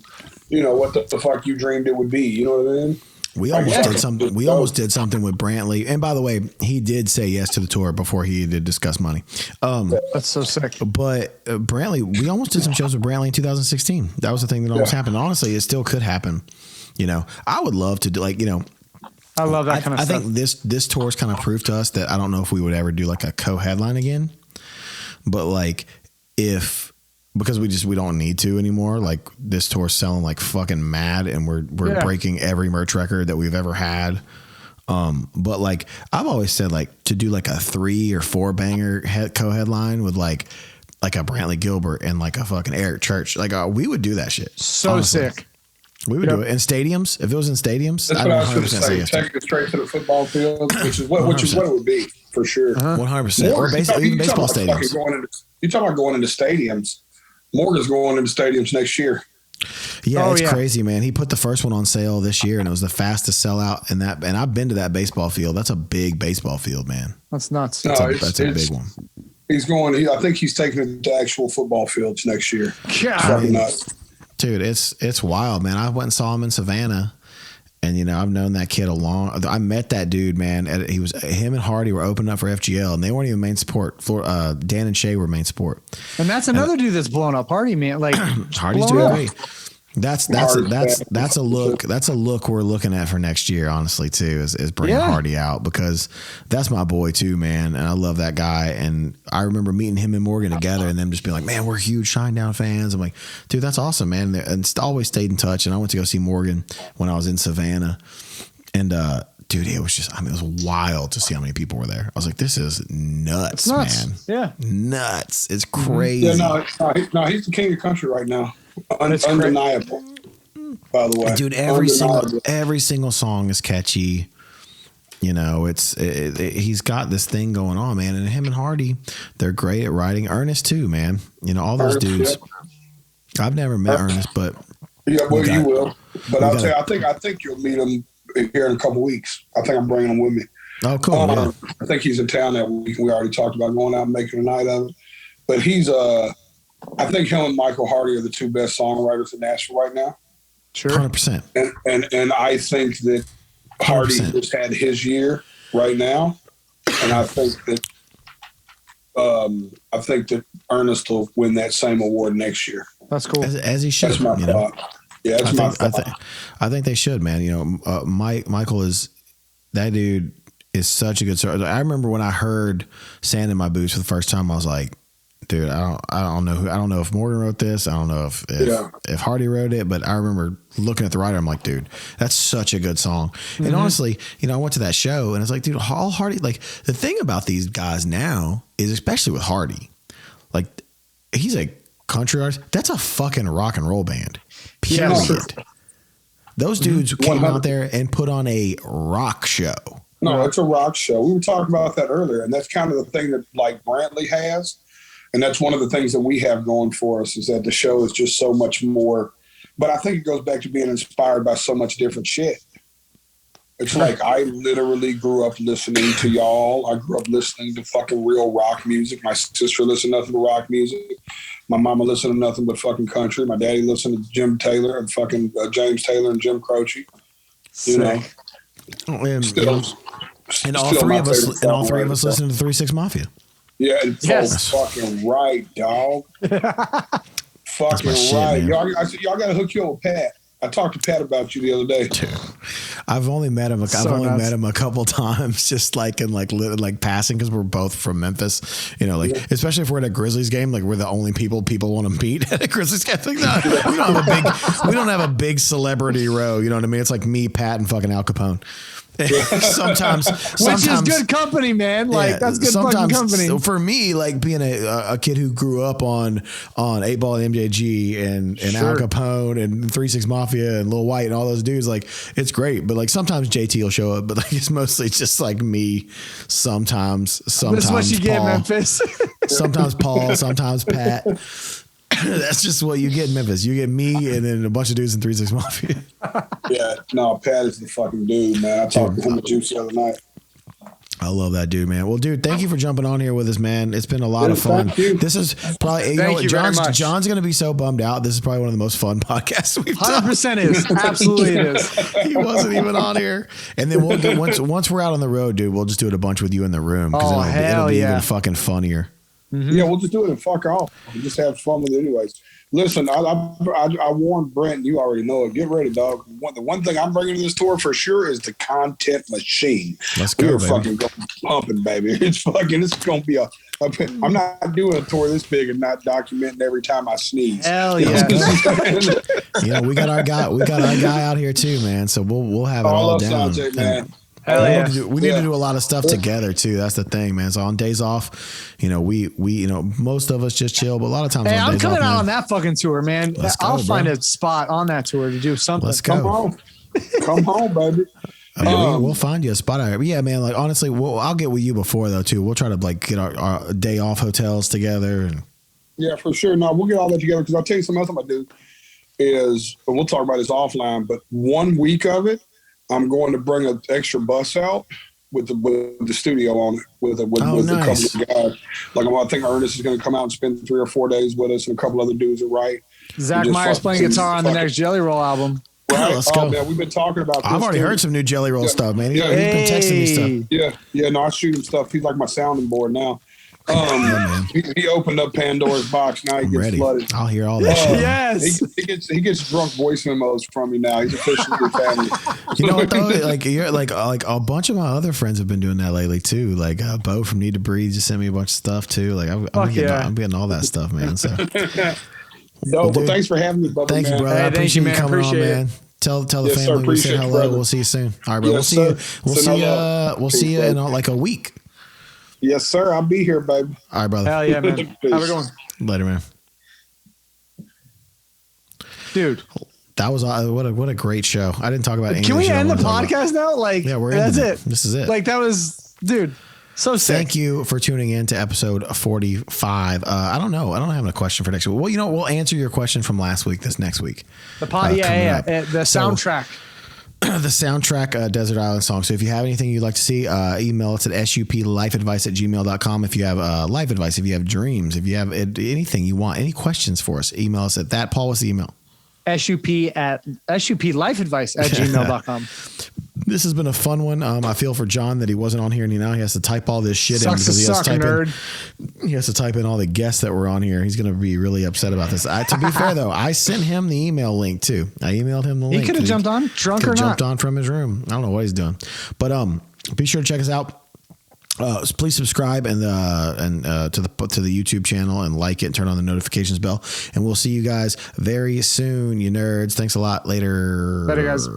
you know, what the fuck you dreamed it would be. You know what I mean? We almost did something. We almost did something with Brantley. And by the way, he did say yes to the tour before he did discuss money. That's so sick. But Brantley, we almost did some shows with Brantley in 2016. That was the thing that almost happened. Honestly, it still could happen. You know, I would love to do like, you know, I love that kind of stuff. I think this tour's kind of proved to us that I don't know if we would ever do like a co-headline again. But like because we don't need to anymore. Like this tour's selling like fucking mad, and we're breaking every merch record that we've ever had. But like I've always said, like to do like a 3 or 4 banger co-headline with like a Brantley Gilbert and like a fucking Eric Church, like we would do that shit. So honestly. Sick. We would do it in stadiums. If it was in stadiums, that's what I was going to say. Take it straight to the football field, which is what it would be for sure. 100%. Or even baseball stadiums. You're talking about going into stadiums. Morgan's going into stadiums next year. Yeah, it's crazy, man. He put the first one on sale this year, and it was the fastest sellout in that. And I've been to that baseball field. That's a big baseball field, man. That's nuts. That's a big one. He's going. I think he's taking it to actual football fields next year. Yeah, nuts. Dude, it's wild, man. I went and saw him in Savannah, and you know I've known that kid I met that dude, man. Him and Hardy were opening up for FGL, and they weren't even main support. Dan and Shay were main support. And that's another dude that's blown up. Hardy, man, like Hardy's doing great. That's a look. That's a look we're looking at for next year, honestly, too, is bringing Hardy out, because that's my boy too, man. And I love that guy. And I remember meeting him and Morgan together, and them just being like, man, we're huge Shinedown fans. I'm like, dude, that's awesome, man. And always stayed in touch. And I went to go see Morgan when I was in Savannah, and dude, it was just, it was wild to see how many people were there. I was like, this is nuts, man. Yeah, nuts. It's crazy. Yeah, no, he's the king of country right now. Undeniable, by the way, dude. Every single song is catchy. You know, he's got this thing going on, man. And him and Hardy, they're great at writing. Ernest too, man. You know, all those dudes. Yeah. I've never met Ernest, but you will. But I'll tell you, I think you'll meet him here in a couple weeks. I think I'm bringing him with me. Oh, cool. Yeah. I think he's in town that week. We already talked about going out and making a night of it. But he's I think him and Michael Hardy are the 2 best songwriters in Nashville right now. Sure. 100%. And I think that Hardy 100%. Just had his year right now. And I think that Ernest will win that same award next year. That's cool. As he should. That's my thought. Yeah, that's my thought. I think they should, man. You know, Michael that dude is such a good story. I remember when I heard Sand in My Boots for the first time, I was like, dude, I don't know if Morgan wrote this. I don't know if Hardy wrote it, but I remember looking at the writer. I'm like, dude, that's such a good song. Mm-hmm. And honestly, I went to that show and it's like, dude, all Hardy, like the thing about these guys now is, especially with Hardy, like he's a country artist. That's a fucking rock and roll band. Period. Yeah. Those dudes came out there and put on a rock show. No, it's a rock show. We were talking about that earlier, and that's kind of the thing that like Brantley has. And that's one of the things that we have going for us, is that the show is just so much more. But I think it goes back to being inspired by so much different shit. It's like I literally grew up listening to y'all. I grew up listening to fucking real rock music. My sister listened to nothing but rock music. My mama listened to nothing but fucking country. My daddy listened to Jim Taylor and fucking James Taylor and Jim Croce. Sick. And all three of us listen to 3-6 Mafia. Yeah, it's fucking right, dog. Fucking shit, right. Y'all got to hook you up with Pat. I talked to Pat about you the other day. Dude, I've only met him. Met him a couple times, just like in like passing, because we're both from Memphis. Especially if we're at a Grizzlies game, like we're the only people want to meet at a Grizzlies game. Like, we don't have a big celebrity row. You know what I mean? It's like me, Pat, and fucking Al Capone. sometimes which is good company, man. Like that's good fucking company. For me, like being a kid who grew up on 8-Ball and MJG and Al Capone and 3-6 Mafia and Lil White and all those dudes, like it's great. But like sometimes JT will show up, but like it's mostly just like me. Sometimes that's what you get, Memphis. Sometimes Paul, sometimes Pat. That's just what you get in Memphis. You get me and then a bunch of dudes in 3-6 Mafia. Yeah, no, Pat is the fucking dude, man. I talked to him at Juice the other night. I love that dude, man. Well, dude, thank you for jumping on here with us, man. It's been a lot of fun. This is probably, John's going to be so bummed out. This is probably one of the most fun podcasts we've done. 100% is. Absolutely it is. He wasn't even on here. And then we'll get, once we're out on the road, dude, we'll just do it a bunch with you in the room, because it'll be even fucking funnier. Mm-hmm. Yeah, we'll just do it and fuck off. We'll just have fun with it anyways. Listen, I warned Brent, you already know it. Get ready, dog. The one thing I'm bringing to this tour for sure is the content machine. Let's go, We're fucking going pumping, baby. It's going to be I'm not doing a tour this big and not documenting every time I sneeze. Hell yeah. We got our guy out here too, man. So we'll have it all down. Sanjay, man. We need to do a lot of stuff together too. That's the thing, man. So on days off, we most of us just chill, but a lot of times. Hey, I'm coming out on that fucking tour, man. I'll find a spot on that tour to do something. Let's go. Come home, baby. We'll find you a spot out here. Yeah, man. Like honestly, I'll get with you before though too. We'll try to like get our day off hotels together. Yeah, for sure. No, we'll get all that together, because I'll tell you something else I'm gonna do is, but we'll talk about this offline. But 1 week of it, I'm going to bring an extra bus out with the studio on it with nice. A couple of guys. Like I think Ernest is going to come out and spend 3 or 4 days with us, and a couple other dudes are right. Zach Myers playing guitar on the next Jelly Roll album. Right. Let's go. Man, we've been talking about this. I've already heard some new Jelly Roll stuff, man. He's been texting me stuff. Yeah. No, I shoot him stuff. He's like my sounding board now. He opened up Pandora's box. Now he gets flooded. I'll hear all that shit. Yes. He gets drunk voice memos from me now. He's officially your family. You know what though? Like you're like a bunch of my other friends have been doing that lately too. Like Bo from Need to Breathe just sent me a bunch of stuff too. Like I'm getting all that stuff, man. So well, thanks for having me, brother. Thank you, brother. I appreciate you coming on, man. Tell the family we say hello. Brother. We'll see you soon. All right, bro. We'll see you in like a week. Yes, sir. I'll be here, baby. All right, brother. Hell yeah, man. Have a good one. Later, man. Dude. That was what a great show. I didn't talk about any. Can we end the podcast now? Like, yeah, that's it. This is it. Like that was, dude. So sick. Thank you for tuning in to episode 45. I don't know. I don't have a question for next week. Well, we'll answer your question from last week this next week. The the soundtrack. The soundtrack, Desert Island song. So if you have anything you'd like to see, email us at suplifeadvice@gmail.com. If you have life advice, if you have dreams, if you have anything you want, any questions for us, email us at that. Paul, what's the email? suplifeadvice@gmail.com. This has been a fun one. I feel for John that he wasn't on here, and now he has to type all this shit in because he has to type in all the guests that were on here. He's going to be really upset about this. To be fair though, I sent him the email link too. I emailed him the link. He could have jumped on, drunk or not. Jumped on from his room. I don't know what he's doing, but be sure to check us out. Please subscribe and to the YouTube channel and like it and turn on the notifications bell. And we'll see you guys very soon, you nerds. Thanks a lot. Later. Later, guys.